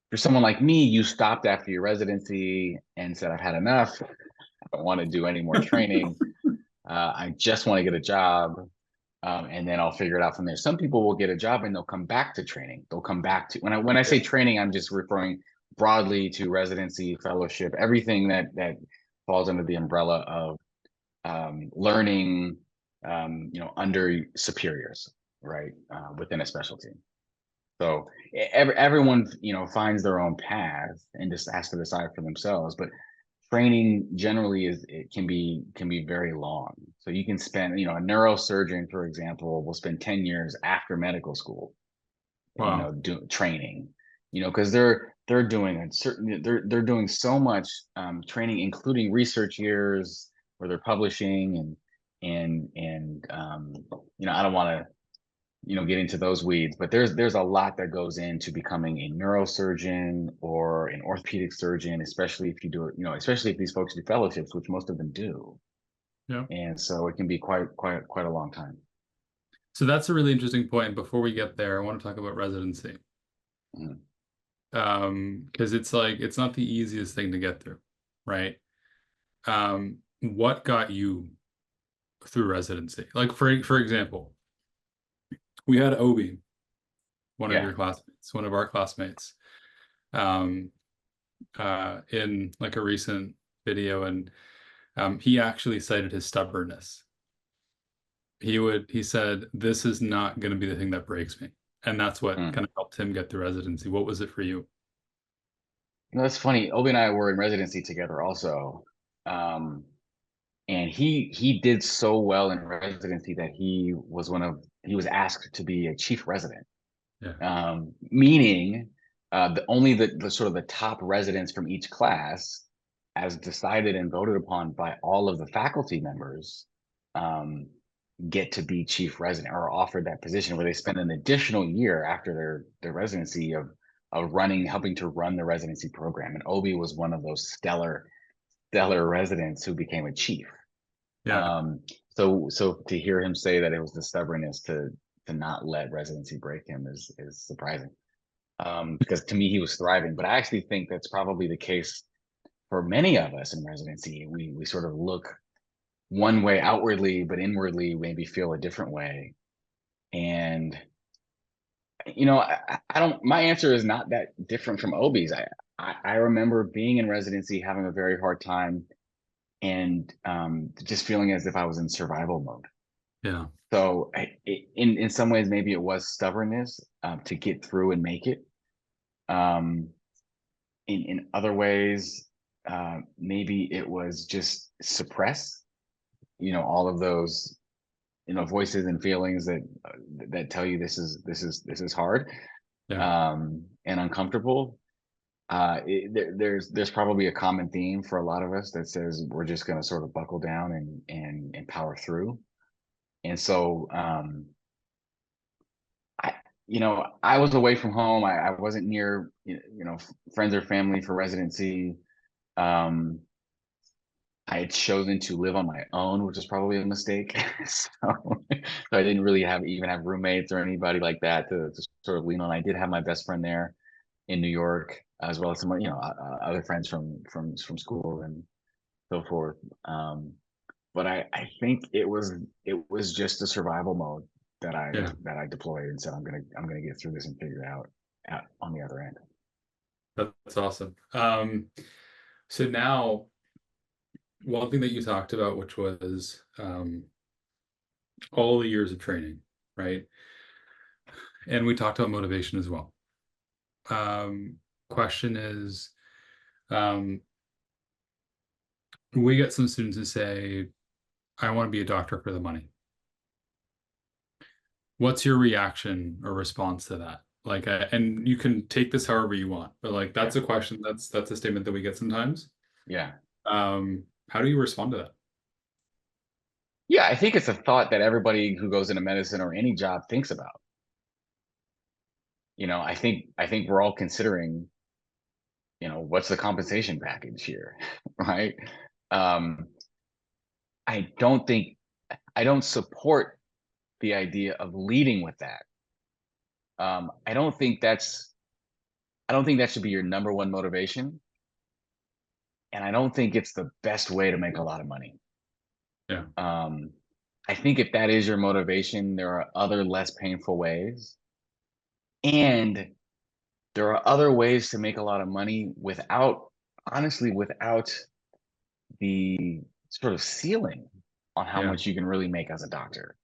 Speaker 2: For someone like me, you stopped after your residency and said, I've had enough. I don't want to do any more training. I just want to get a job. And then I'll figure it out from there. Some people will get a job and they'll come back to training. They'll come back to, when I say training, I'm just referring broadly to residency, fellowship, everything that falls under the umbrella of learning, under superiors, right, within a specialty. So everyone, finds their own path and just has to decide for themselves. But training generally it can be very long. So you can spend, a neurosurgeon, for example, will spend 10 years after medical school,
Speaker 1: Wow.
Speaker 2: training, because they're doing a certain they're doing so much training, including research years where they're publishing, and I don't want to get into those weeds, but there's a lot that goes into becoming a neurosurgeon or an orthopedic surgeon, especially if you do it, especially if these folks do fellowships, which most of them do.
Speaker 1: Yeah.
Speaker 2: And so it can be quite a long time.
Speaker 1: So that's a really interesting point. Before we get there, I want to talk about residency.
Speaker 2: Mhm.
Speaker 1: Because it's like it's not the easiest thing to get through, right? What got you through residency? Like for example, we had Obi, one of
Speaker 2: Yeah.
Speaker 1: your classmates, one of our classmates, um, in like a recent video, and he actually cited his stubbornness. He said, "This is not going to be the thing that breaks me," and that's what
Speaker 2: Mm.
Speaker 1: kind of helped him get through residency. What was it for you?
Speaker 2: That's funny. Obi and I were in residency together also. Um, and he did so well in residency that he was asked to be a chief resident.
Speaker 1: Yeah,
Speaker 2: Meaning only the sort of the top residents from each class, as decided and voted upon by all of the faculty members, um, get to be chief resident, or offered that position, where they spend an additional year after their residency of helping to run the residency program. And Obi was one of those stellar residents who became a chief.
Speaker 1: yeah,
Speaker 2: Um, so to hear him say that it was the stubbornness to not let residency break him is surprising. Because to me he was thriving. But I actually think that's probably the case for many of us in residency. We sort of look one way outwardly, but inwardly maybe feel a different way. And I don't. My answer is not that different from Obi's. I remember being in residency, having a very hard time, and just feeling as if I was in survival mode.
Speaker 1: yeah,
Speaker 2: So in some ways, maybe it was stubbornness to get through and make it. Um, in other ways, maybe it was just suppress, all of those, voices and feelings that tell you this is hard,
Speaker 1: yeah.
Speaker 2: and uncomfortable. There's probably a common theme for a lot of us that says we're just going to sort of buckle down and power through. And so, I, I was away from home. I wasn't near, friends or family for residency. Um, I had chosen to live on my own, which is probably a mistake. So I didn't really even have roommates or anybody like that to sort of lean on. I did have my best friend there in New York, as well as some, other friends from school and so forth. But I think it was just a survival mode that I
Speaker 1: Yeah.
Speaker 2: that I deployed and said I'm gonna get through this and figure it out on the other end.
Speaker 1: That's awesome. So now one thing that you talked about, which was all the years of training, right? And we talked about motivation as well. Question is, um, we get some students who say, I want to be a doctor for the money. What's your reaction or response to that? Like, and you can take this however you want, but like
Speaker 2: Yeah.
Speaker 1: that's a question. That's a statement that we get sometimes.
Speaker 2: Yeah.
Speaker 1: How do you respond to that?
Speaker 2: Yeah, I think it's a thought that everybody who goes into medicine or any job thinks about. I think we're all considering, what's the compensation package here, right? Um, I don't support the idea of leading with that. Um, I don't think that's I don't think that should be your number one motivation, and I don't think it's the best way to make a lot of money.
Speaker 1: Yeah,
Speaker 2: Um, I think if that is your motivation, there are other less painful ways, and there are other ways to make a lot of money without the sort of ceiling on how
Speaker 1: yeah,
Speaker 2: much you can really make as a doctor.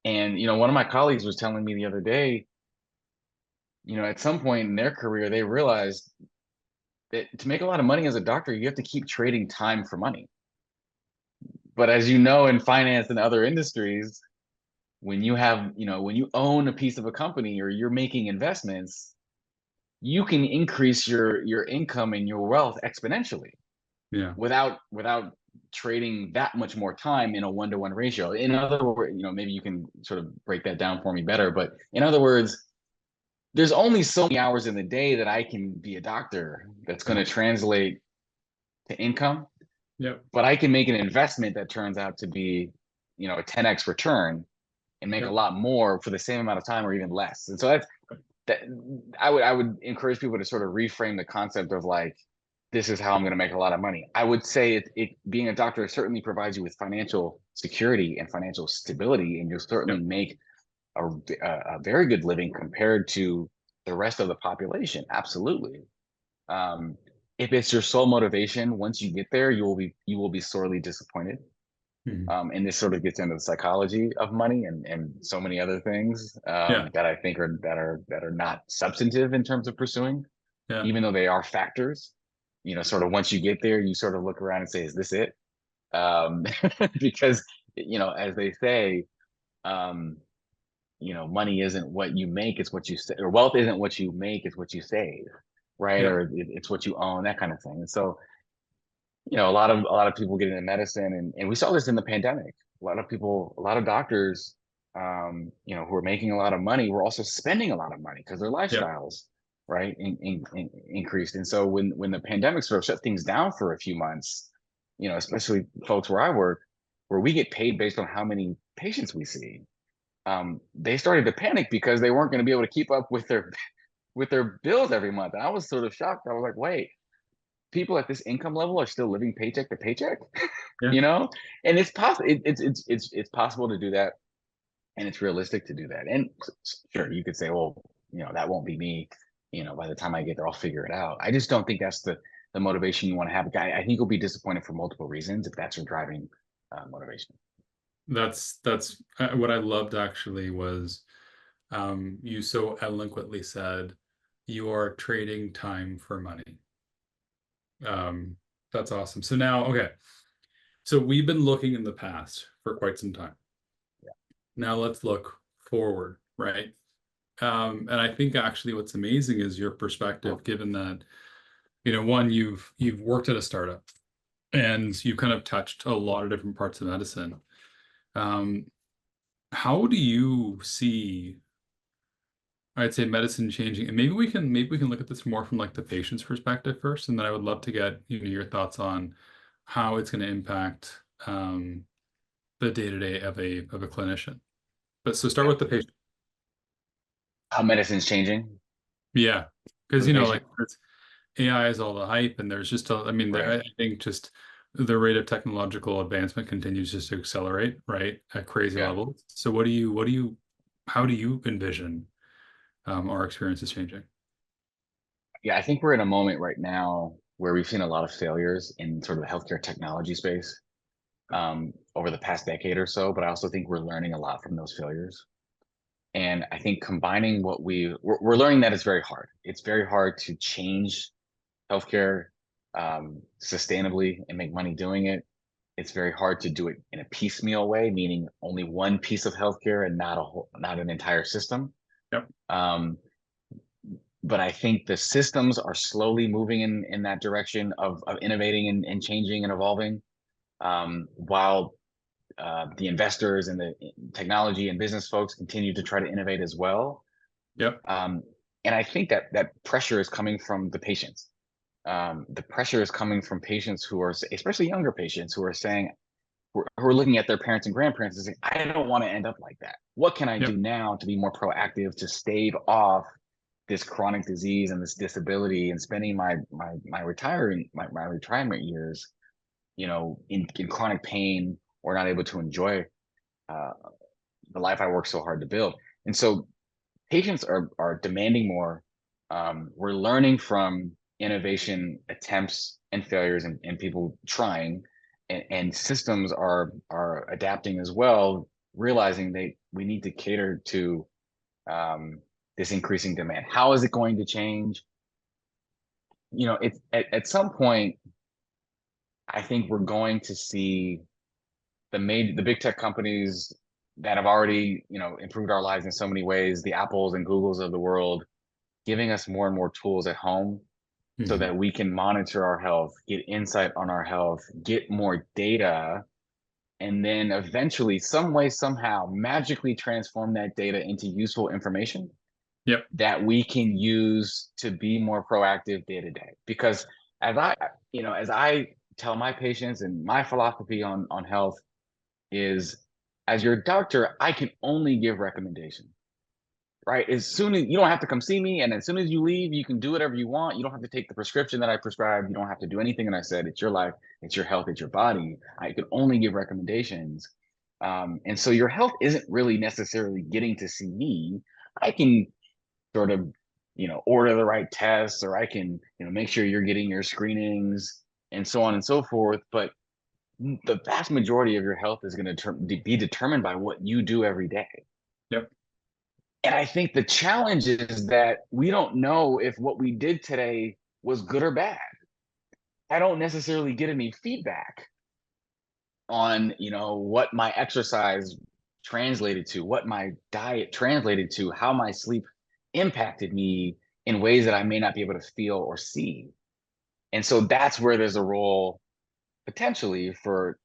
Speaker 2: And one of my colleagues was telling me the other day, at some point in their career, they realized that to make a lot of money as a doctor, you have to keep trading time for money. But as you know, in finance and other industries, when you own a piece of a company or you're making investments, you can increase your income and your wealth exponentially
Speaker 1: yeah,
Speaker 2: without trading that much more time in a one-to-one ratio. In other words, maybe you can sort of break that down for me better. But in other words, there's only so many hours in the day that I can be a doctor that's going
Speaker 1: yeah,
Speaker 2: to translate to income,
Speaker 1: yep,
Speaker 2: but I can make an investment that turns out to be, a 10x return and make a
Speaker 1: yep,
Speaker 2: lot more for the same amount of time or even less. And so that I would encourage people to sort of reframe the concept of like, this is how I'm going to make a lot of money. I would say it being a doctor certainly provides you with financial security and financial stability, and you'll certainly
Speaker 1: yep,
Speaker 2: make a very good living compared to the rest of the population. Absolutely. Um, if it's your sole motivation, once you get there, you will be sorely disappointed.
Speaker 1: mhm,
Speaker 2: And this sort of gets into the psychology of money and so many other things
Speaker 1: yeah,
Speaker 2: that I think that are not substantive in terms of pursuing,
Speaker 1: yeah,
Speaker 2: even though they are factors. Sort of once you get there, you sort of look around and say, "Is this it?" Um, because as they say, um, money isn't what you make; it's what you say, or wealth isn't what you make; it's what you save, right?
Speaker 1: yeah,
Speaker 2: Or it's what you own, that kind of thing. And so, a lot of people get into medicine, and we saw this in the pandemic. A lot of doctors, who are making a lot of money, were also spending a lot of money because their
Speaker 1: yeah,
Speaker 2: lifestyles, right, increased. And so when the pandemic sort of shut things down for a few months, especially folks where I work, where we get paid based on how many patients we see, they started to panic because they weren't going to be able to keep up with their bills every month. And I was sort of shocked. I was like, wait, people at this income level are still living paycheck to paycheck,
Speaker 1: yeah.
Speaker 2: you know? And it's possible. It's possible to do that, and it's realistic to do that. And sure, you could say, well, that won't be me. By the time I get there, I'll figure it out. I just don't think that's the motivation you want to have. I think you'll be disappointed for multiple reasons if that's your driving motivation.
Speaker 1: That's what I loved actually was you so eloquently said you are trading time for money. Um, that's awesome. So now, okay, so we've been looking in the past for quite some time. Now let's look forward, right? And I think actually what's amazing is your perspective, given that, one, you've worked at a startup and you've kind of touched a lot of different parts of medicine. Um, how do you see, I'd say, medicine changing? And maybe we can look at this more from like the patient's perspective first, and then I would love to get your thoughts on how it's going to impact the day-to-day of a clinician. But so start
Speaker 2: Yeah.
Speaker 1: with the patient.
Speaker 2: How medicine's changing
Speaker 1: Yeah,
Speaker 2: for
Speaker 1: because
Speaker 2: the patient.
Speaker 1: it's AI is all the hype, and there's just I mean,
Speaker 2: Right.
Speaker 1: I think just the rate of technological advancement continues just to accelerate, right, at crazy
Speaker 2: Yeah.
Speaker 1: levels. So how do you envision our experiences changing?
Speaker 2: Yeah, I think we're in a moment right now where we've seen a lot of failures in sort of the healthcare technology space over the past decade or so, but I also think we're learning a lot from those failures. And I think combining we're learning that it's very hard. It's very hard to change healthcare sustainably and make money doing it. It's very hard to do it in a piecemeal way, meaning only one piece of healthcare and not an entire system.
Speaker 1: Yep.
Speaker 2: But I think the systems are slowly moving in that direction of innovating and changing and evolving, while the investors and the technology and business folks continue to try to innovate as well.
Speaker 1: Yep.
Speaker 2: And I think that pressure is coming from the patients. The pressure is coming from patients who are, especially younger patients, who are saying, who are looking at their parents and grandparents and saying, I don't want to end up like that. What can I
Speaker 1: Yep.
Speaker 2: do now to be more proactive, to stave off this chronic disease and this disability, and spending my retirement years, in chronic pain, or not able to enjoy uh, the life I worked so hard to build. And so patients are demanding more. We're learning from innovation attempts and failures, and people trying, and systems are adapting as well, realizing we need to cater to this increasing demand. How is it going to change? It's at some point, I think we're going to see the big tech companies that have already, improved our lives in so many ways, the Apples and Googles of the world, giving us more and more tools at home so
Speaker 1: Mhm.
Speaker 2: that we can monitor our health, get insight on our health, get more data, and then eventually, some way, somehow, magically transform that data into useful information
Speaker 1: Yep.
Speaker 2: that we can use to be more proactive day to day. Because as I tell my patients, and my philosophy on health is, as your doctor, I can only give recommendations, right? As soon as you don't have to come see me, and as soon as you leave, you can do whatever you want. You don't have to take the prescription that I prescribed. You don't have to do anything that I said. It's your life, it's your health, it's your body. I can only give recommendations. And so your health isn't really necessarily getting to see me. I can sort of, order the right tests, or I can, make sure you're getting your screenings and so on and so forth. But the vast majority of your health is going to be determined by what you do every day.
Speaker 1: Yep.
Speaker 2: And I think the challenge is that we don't know if what we did today was good or bad. I don't necessarily get any feedback on, what my exercise translated to, what my diet translated to, how my sleep impacted me in ways that I may not be able to feel or see. And so that's where there's a role potentially for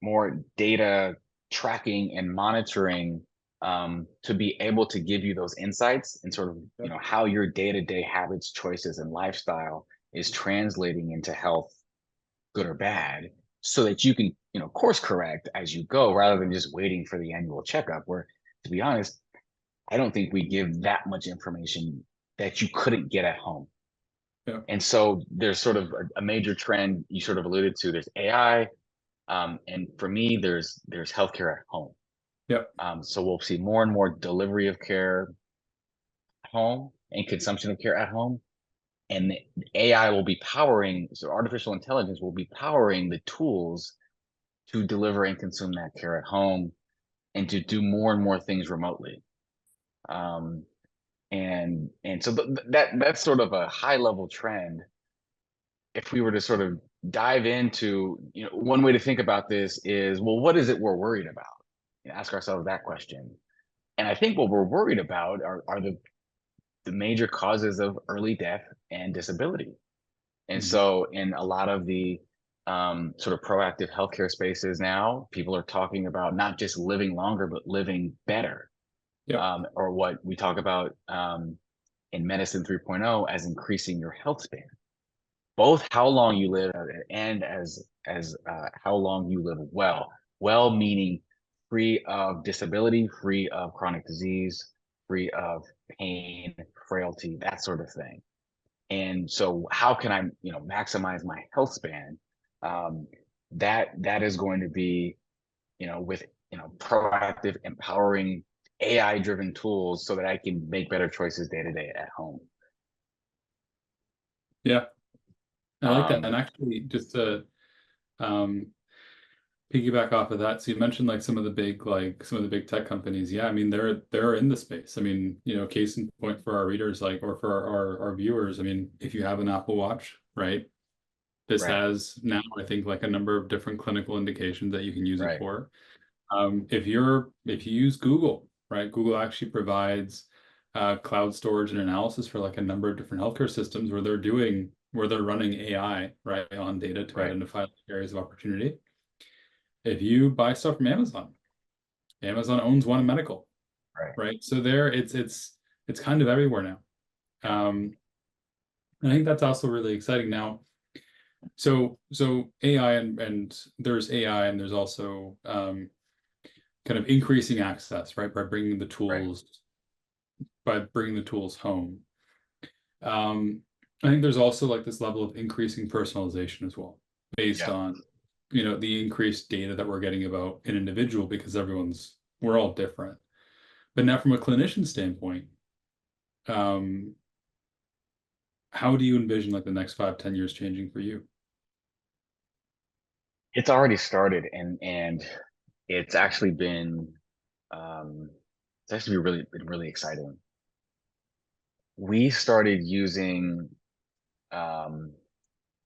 Speaker 2: more data tracking and monitoring, to be able to give you those insights, and sort of,
Speaker 1: Yep.
Speaker 2: how your day-to-day habits, choices, and lifestyle is translating into health, good or bad, so that you can, course correct as you go, rather than just waiting for the annual checkup, where, to be honest, I don't think we give that much information that you couldn't get at home.
Speaker 1: Yep.
Speaker 2: And so there's sort of a major trend you sort of alluded to. There's AI, and for me, there's healthcare at home.
Speaker 1: Yep.
Speaker 2: So we'll see more and more delivery of care at home and consumption of care at home. And the AI will be powering, so artificial intelligence will be powering the tools to deliver and consume that care at home, and to do more and more things remotely. Um, and so that's sort of a high level trend. If we were to sort of dive into, one way to think about this is, well, what is it we're worried about? Ask ourselves that question. And I think what we're worried about are the major causes of early death and disability. And
Speaker 1: Mhm.
Speaker 2: so in a lot of the sort of proactive healthcare spaces now, people are talking about not just living longer, but living better,
Speaker 1: Yep.
Speaker 2: or what we talk about in Medicine 3.0 as increasing your health span. Both how long you live, and as how long you live well. Well meaning free of disability, free of chronic disease, free of pain, frailty, that sort of thing. And so, how can I, maximize my health span? Um, that is going to be, with, proactive, empowering, AI-driven tools, so that I can make better choices day to day at home.
Speaker 1: Yeah. I like that. And
Speaker 2: Um,
Speaker 1: actually, just to um, piggyback off of that, so you mentioned like some of the big tech companies. Yeah, I mean they're in the space. I mean, case in point for our readers, like, or for our viewers. I mean, if you have an Apple Watch, right? This
Speaker 2: Right.
Speaker 1: has now, I think, like a number of different clinical indications that you can use it
Speaker 2: Right.
Speaker 1: for. If you use Google, right? Google actually provides cloud storage and analysis for like a number of different healthcare systems where they're running AI, right, on data to
Speaker 2: Right.
Speaker 1: identify areas of opportunity. If you buy stuff from Amazon, Amazon owns One Medical,
Speaker 2: Right.
Speaker 1: right? So there, it's kind of everywhere now.
Speaker 2: Yeah.
Speaker 1: I think that's also really exciting now. So AI and there's AI and there's also kind of increasing access, right?
Speaker 2: Right.
Speaker 1: By bringing the tools home. Um, I think there's also like this level of increasing personalization as well, based
Speaker 2: Yeah.
Speaker 1: on, the increased data that we're getting about an individual because we're all different. But now from a clinician standpoint, um, how do you envision like the next 5, 10 years changing for you?
Speaker 2: It's already started, and it's actually um, been really exciting. We started using um,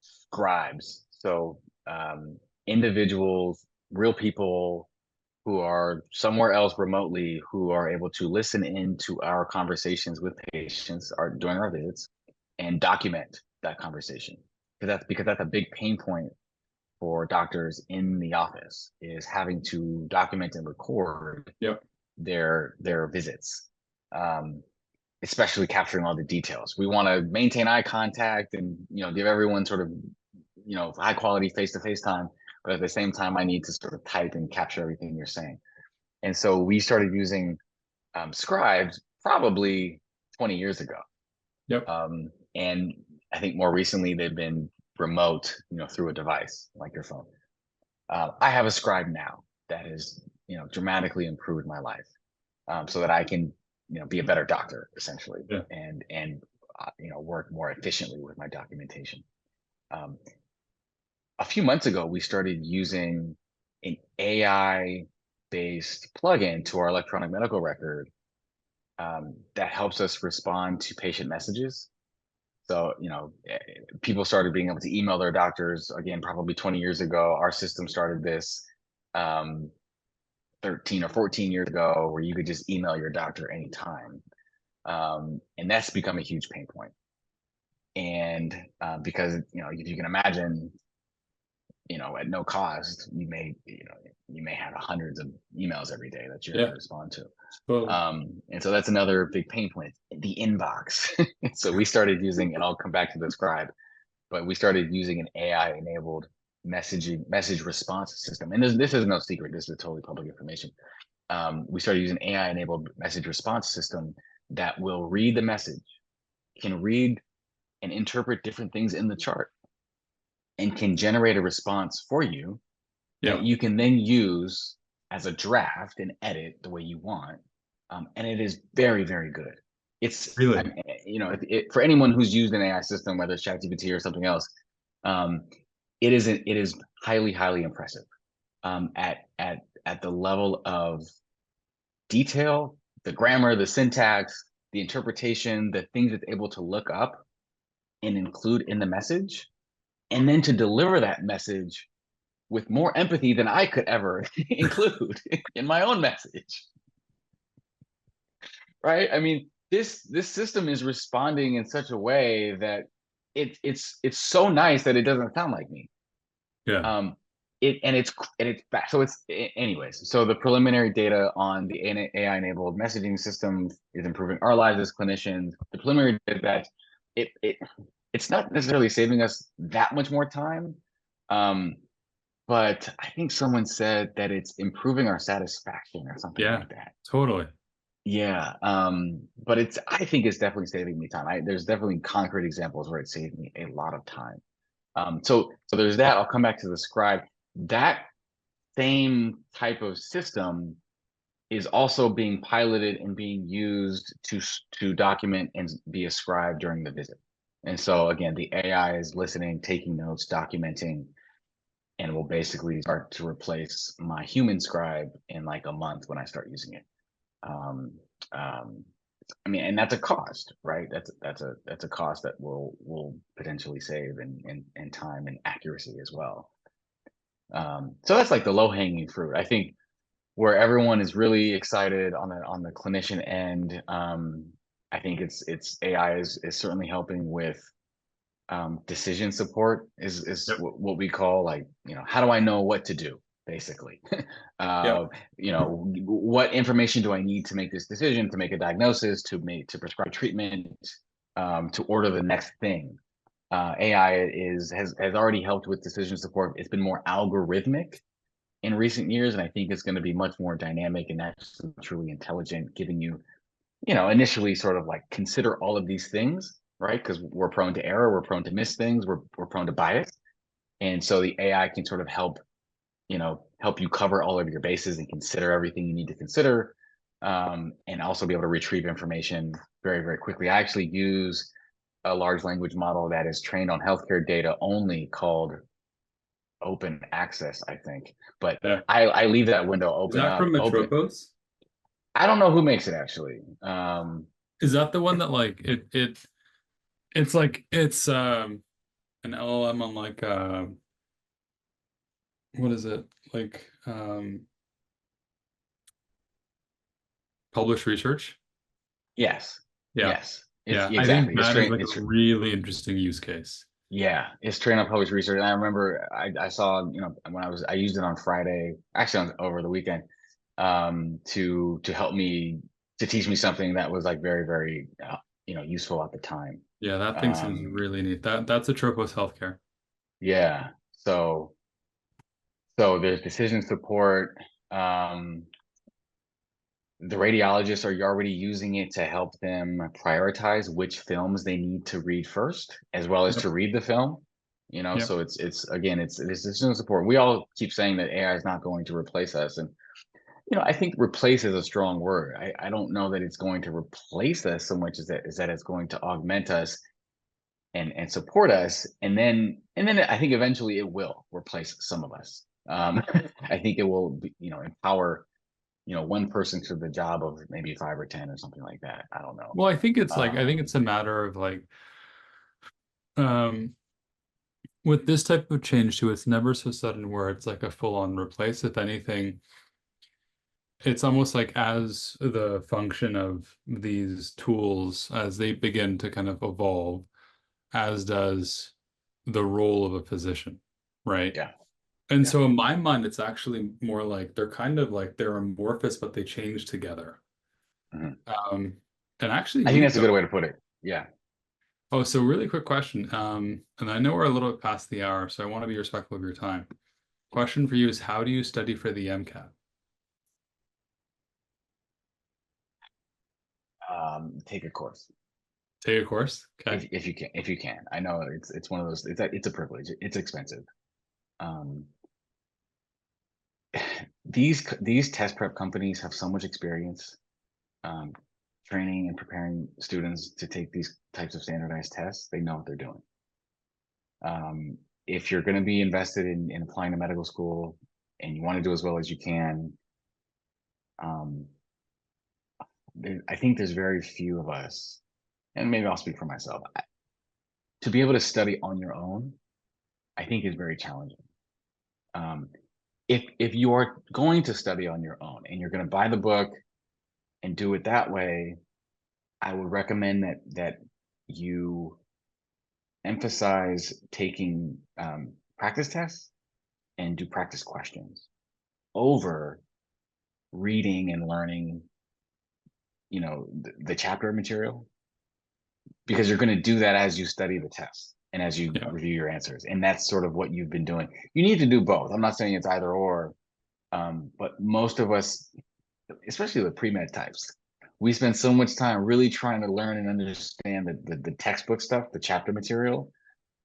Speaker 2: scribes, so individuals, real people who are somewhere else remotely, who are able to listen into our conversations with patients during our visits and document that conversation. Because that's a big pain point for doctors in the office, is having to document and record
Speaker 1: Yep.
Speaker 2: their visits, um, especially capturing all the details. We want to maintain eye contact and give everyone sort of high quality face to face time, but at the same time, I need to sort of type and capture everything you're saying. And so we started using scribes probably 20 years ago.
Speaker 1: Yep.
Speaker 2: And I think more recently they've been remote, through a device like your phone. I have a scribe now that has, dramatically improved my life, so that I can, be a better doctor essentially,
Speaker 1: Yeah.
Speaker 2: and work more efficiently with my documentation. Um, a few months ago, we started using an AI based plugin to our electronic medical record, that helps us respond to patient messages. So, people started being able to email their doctors again, probably 20 years ago. Our system started this um, 13 or 14 years ago, where you could just email your doctor anytime. And that's become a huge pain point. And because, if you can imagine, at no cost, you may have hundreds of emails every day that you have to
Speaker 1: Yeah.
Speaker 2: respond to.
Speaker 1: Totally.
Speaker 2: And so that's another big pain point, the inbox. So we started using, and I'll come back to the scribe, but we started using an AI enabled message response system. And this is no secret. This is totally public information. We started using AI enabled message response system that will read the message, can read and interpret different things in the chart, and can generate a response for you that
Speaker 1: Yeah.
Speaker 2: you can then use as a draft and edit the way you want. And it is very, very good. I
Speaker 1: Really.
Speaker 2: mean, for anyone who's used an AI system, whether it's ChatGPT or something else, um, it is highly, highly impressive, at the level of detail, the grammar, the syntax, the interpretation, the things it's able to look up and include in the message, and then to deliver that message with more empathy than I could ever include in my own message. Right? I mean, this system is responding in such a way that it's so nice that it doesn't sound like me.
Speaker 1: Yeah.
Speaker 2: Um, it's back. So anyways. So the preliminary data on the AI enabled messaging system is improving our lives as clinicians. The preliminary data that it it it's not necessarily saving us that much more time. Um, but I think someone said that it's improving our satisfaction or something
Speaker 1: Yeah.
Speaker 2: like that.
Speaker 1: Totally.
Speaker 2: Yeah. But I think it's definitely saving me time. There's definitely concrete examples where it saved me a lot of time. So there's that. I'll come back to the scribe. That same type of system is also being piloted and being used to document and be a scribe during the visit. And so again, the AI is listening, taking notes, documenting, and will basically start to replace my human scribe in like a month when I start using it. Um, um, I mean, and that's a cost, right? That's a cost that will potentially save in time and accuracy as well. So that's like the low hanging fruit. I think where everyone is really excited on the clinician end. I think it's AI is certainly helping with decision support is
Speaker 1: Yep.
Speaker 2: what we call, like, how do I know what to do, basically.
Speaker 1: Yep.
Speaker 2: uh, what information do I need to make this decision, to make a diagnosis, to prescribe treatment, to order the next thing. AI has already helped with decision support. It's been more algorithmic in recent years, and I think it's going to be much more dynamic and actually truly intelligent, giving you, initially sort of like consider all of these things, right? Because we're prone to error, we're prone to miss things, we're prone to bias. And so the AI can sort of help you cover all of your bases and consider everything you need to consider, and also be able to retrieve information very, very quickly. I actually use a large language model that is trained on healthcare data only, called Open Access, I think. But
Speaker 1: Yeah.
Speaker 2: I leave that window
Speaker 1: Is
Speaker 2: open
Speaker 1: that
Speaker 2: up.
Speaker 1: from
Speaker 2: Open.
Speaker 1: Metropos?
Speaker 2: I don't know who makes it, actually.
Speaker 1: Is that the one that like it's like it's an LLM on like what is it? Like published research?
Speaker 2: Yes.
Speaker 1: Yeah.
Speaker 2: Yes. It's
Speaker 1: Yeah. I think
Speaker 2: exactly. It's
Speaker 1: that is
Speaker 2: trained.
Speaker 1: like a really interesting use case.
Speaker 2: Yeah. It's trained on published research. And I remember I saw, when I used it on Friday, actually over the weekend, to help me, to teach me something that was like very, very, useful at the time.
Speaker 1: Yeah, that thing seems
Speaker 2: Um,
Speaker 1: really neat. That's a Tropos Healthcare.
Speaker 2: yeah. So there's decision support. Um, the radiologists are already using it to help them prioritize which films they need to read first, as well as
Speaker 1: Yep.
Speaker 2: to read the film.
Speaker 1: Yep.
Speaker 2: So it's again, it's decision support. We all keep saying that AI is not going to replace us, and I think replace is a strong word. I don't know that it's going to replace us so much as that it's going to augment us and support us, and then I think eventually it will replace some of us. I think it will empower one person to the job of maybe 5 or 10 or something like that. I don't know.
Speaker 1: Well, I think it's like I think
Speaker 2: Um,
Speaker 1: it's a matter of like um with this type of change too, it's never so sudden where it's like a full-on replace. If anything, it's almost like as the function of these tools, as they begin to kind of evolve, as does the role of a physician, right?
Speaker 2: yeah,
Speaker 1: And
Speaker 2: yeah.
Speaker 1: so in my mind, it's actually more like they're kind of like they're amorphous, but they change together.
Speaker 2: Mhm.
Speaker 1: Um, and actually
Speaker 2: I think
Speaker 1: we've
Speaker 2: that's a
Speaker 1: got,
Speaker 2: good way to put it. Yeah.
Speaker 1: oh, so really quick question. And I know we're a little bit past the hour, so I want to be respectful of your time. Question for you is how do you study for the MCAT?
Speaker 2: Take a course
Speaker 1: Take a course. Okay.
Speaker 2: if you can. If you can, I know it's one of those. It's a privilege. It's expensive. Um, these test prep companies have so much experience, um, training and preparing students to take these types of standardized tests. They know what they're doing. If you're going to be invested in applying to medical school and you want to do as well as you can, um, I think there's very few of us, and maybe I'll speak for myself, to be able to study on your own, I think is very challenging. Um, if you are going to study on your own and you're going to buy the book and do it that way, I would recommend that you emphasize taking practice tests and do practice questions over reading and learning, the chapter material, because you're going to do that as you study the test and as you
Speaker 1: Yeah.
Speaker 2: review your answers. And that's sort of what you've been doing. You need to do both. I'm not saying it's either or, but most of us, especially the pre-med types, we spend so much time really trying to learn and understand the textbook stuff, the chapter material,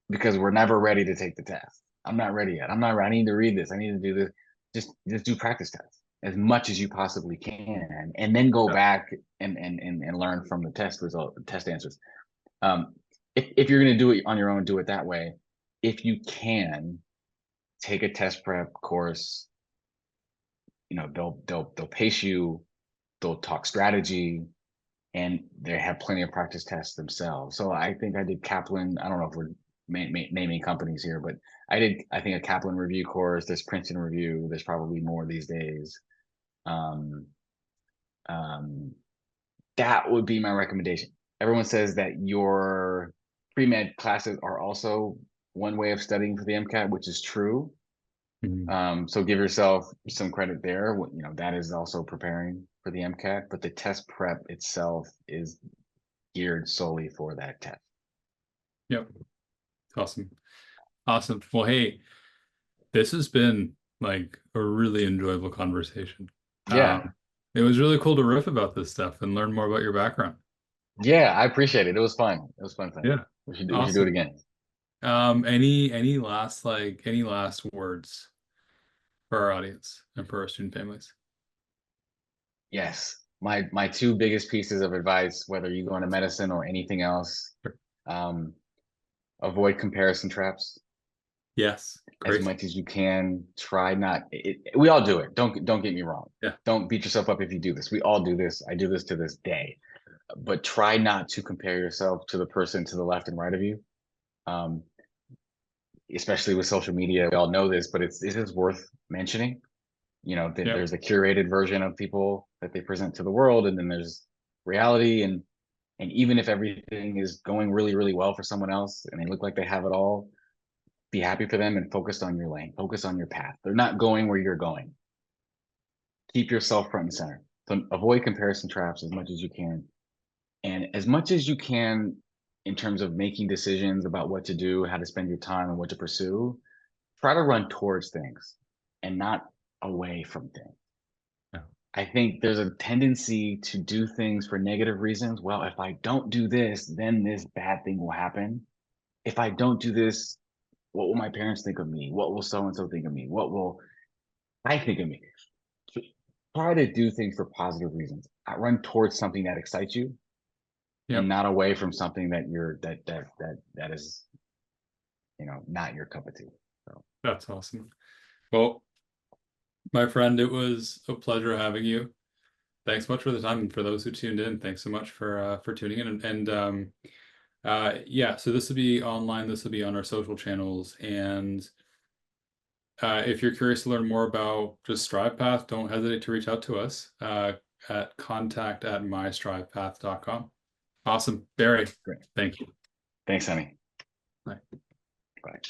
Speaker 2: because we're never ready to take the test. I'm not ready yet. I'm not ready. I need to read this. I need to do this. Just do practice tests as much as you possibly can, and then go
Speaker 1: Yeah.
Speaker 2: back and learn from the test answers. Um, if you're going to do it on your own, do it that way. If you can, take a test prep course. They'll pace you. They'll talk strategy, and they have plenty of practice tests themselves. So I think I did Kaplan. I don't know if we're naming companies here, but I think a Kaplan review course. There's Princeton review. There's probably more these days. Um, um, that would be my recommendation. Everyone says that your pre-med classes are also one way of studying for the MCAT, which is true. So give yourself some credit there. You know, that is also preparing for the MCAT, but the test prep itself is geared solely for that test.
Speaker 1: Yep. Awesome. Awesome. Well, hey, this has been like a really enjoyable conversation.
Speaker 2: Yeah.
Speaker 1: It was really cool to riff about this stuff and learn more about your background.
Speaker 2: Yeah, I appreciate it. It was fun. It was fun.
Speaker 1: Yeah.
Speaker 2: We should do it
Speaker 1: Awesome.
Speaker 2: again.
Speaker 1: Any last any last words for our audience and for our student families?
Speaker 2: Yes. My two biggest pieces of advice, whether you go into medicine or anything else,
Speaker 1: Sure.
Speaker 2: um, avoid comparison traps
Speaker 1: Yes.
Speaker 2: as
Speaker 1: Great.
Speaker 2: much as you can. Try not we all do it. Don't get me wrong.
Speaker 1: Yeah.
Speaker 2: Don't beat yourself up if you do this. We all do this. I do this to this day. But try not to compare yourself to the person to the left and right of you. Um, especially with social media, we all know this, but it is worth mentioning. You know,
Speaker 1: Yep.
Speaker 2: there's a curated version of people that they present to the world, and then there's reality. And even if everything is going really, really well for someone else and they look like they have it all, be happy for them and focus on your lane, focus on your path. They're not going where you're going. Keep yourself front and center. So avoid comparison traps as much as you can. And as much as you can in terms of making decisions about what to do, how to spend your time, and what to pursue, try to run towards things and not away from things.
Speaker 1: Yeah.
Speaker 2: I think there's a tendency to do things for negative reasons. Well, if I don't do this, then this bad thing will happen. If I don't do this, what will my parents think of me? What will so and so think of me? What will I think of me? Try to do things for positive reasons. I run towards something that excites you and
Speaker 1: Yep.
Speaker 2: not away from something that that is, not your cup of tea. So
Speaker 1: That's awesome. Well, my friend, it was a pleasure having you. Thanks much for the time, and for those who tuned in, thanks so much for tuning in. Yeah, so this will be online. This will be on our social channels, and if you're curious to learn more about just StrivePath, don't hesitate to reach out to us at contact@mystrivepath.com. Awesome, Barry.
Speaker 2: great.
Speaker 1: Thank you.
Speaker 2: Thanks, honey.
Speaker 1: Bye.
Speaker 2: Bye.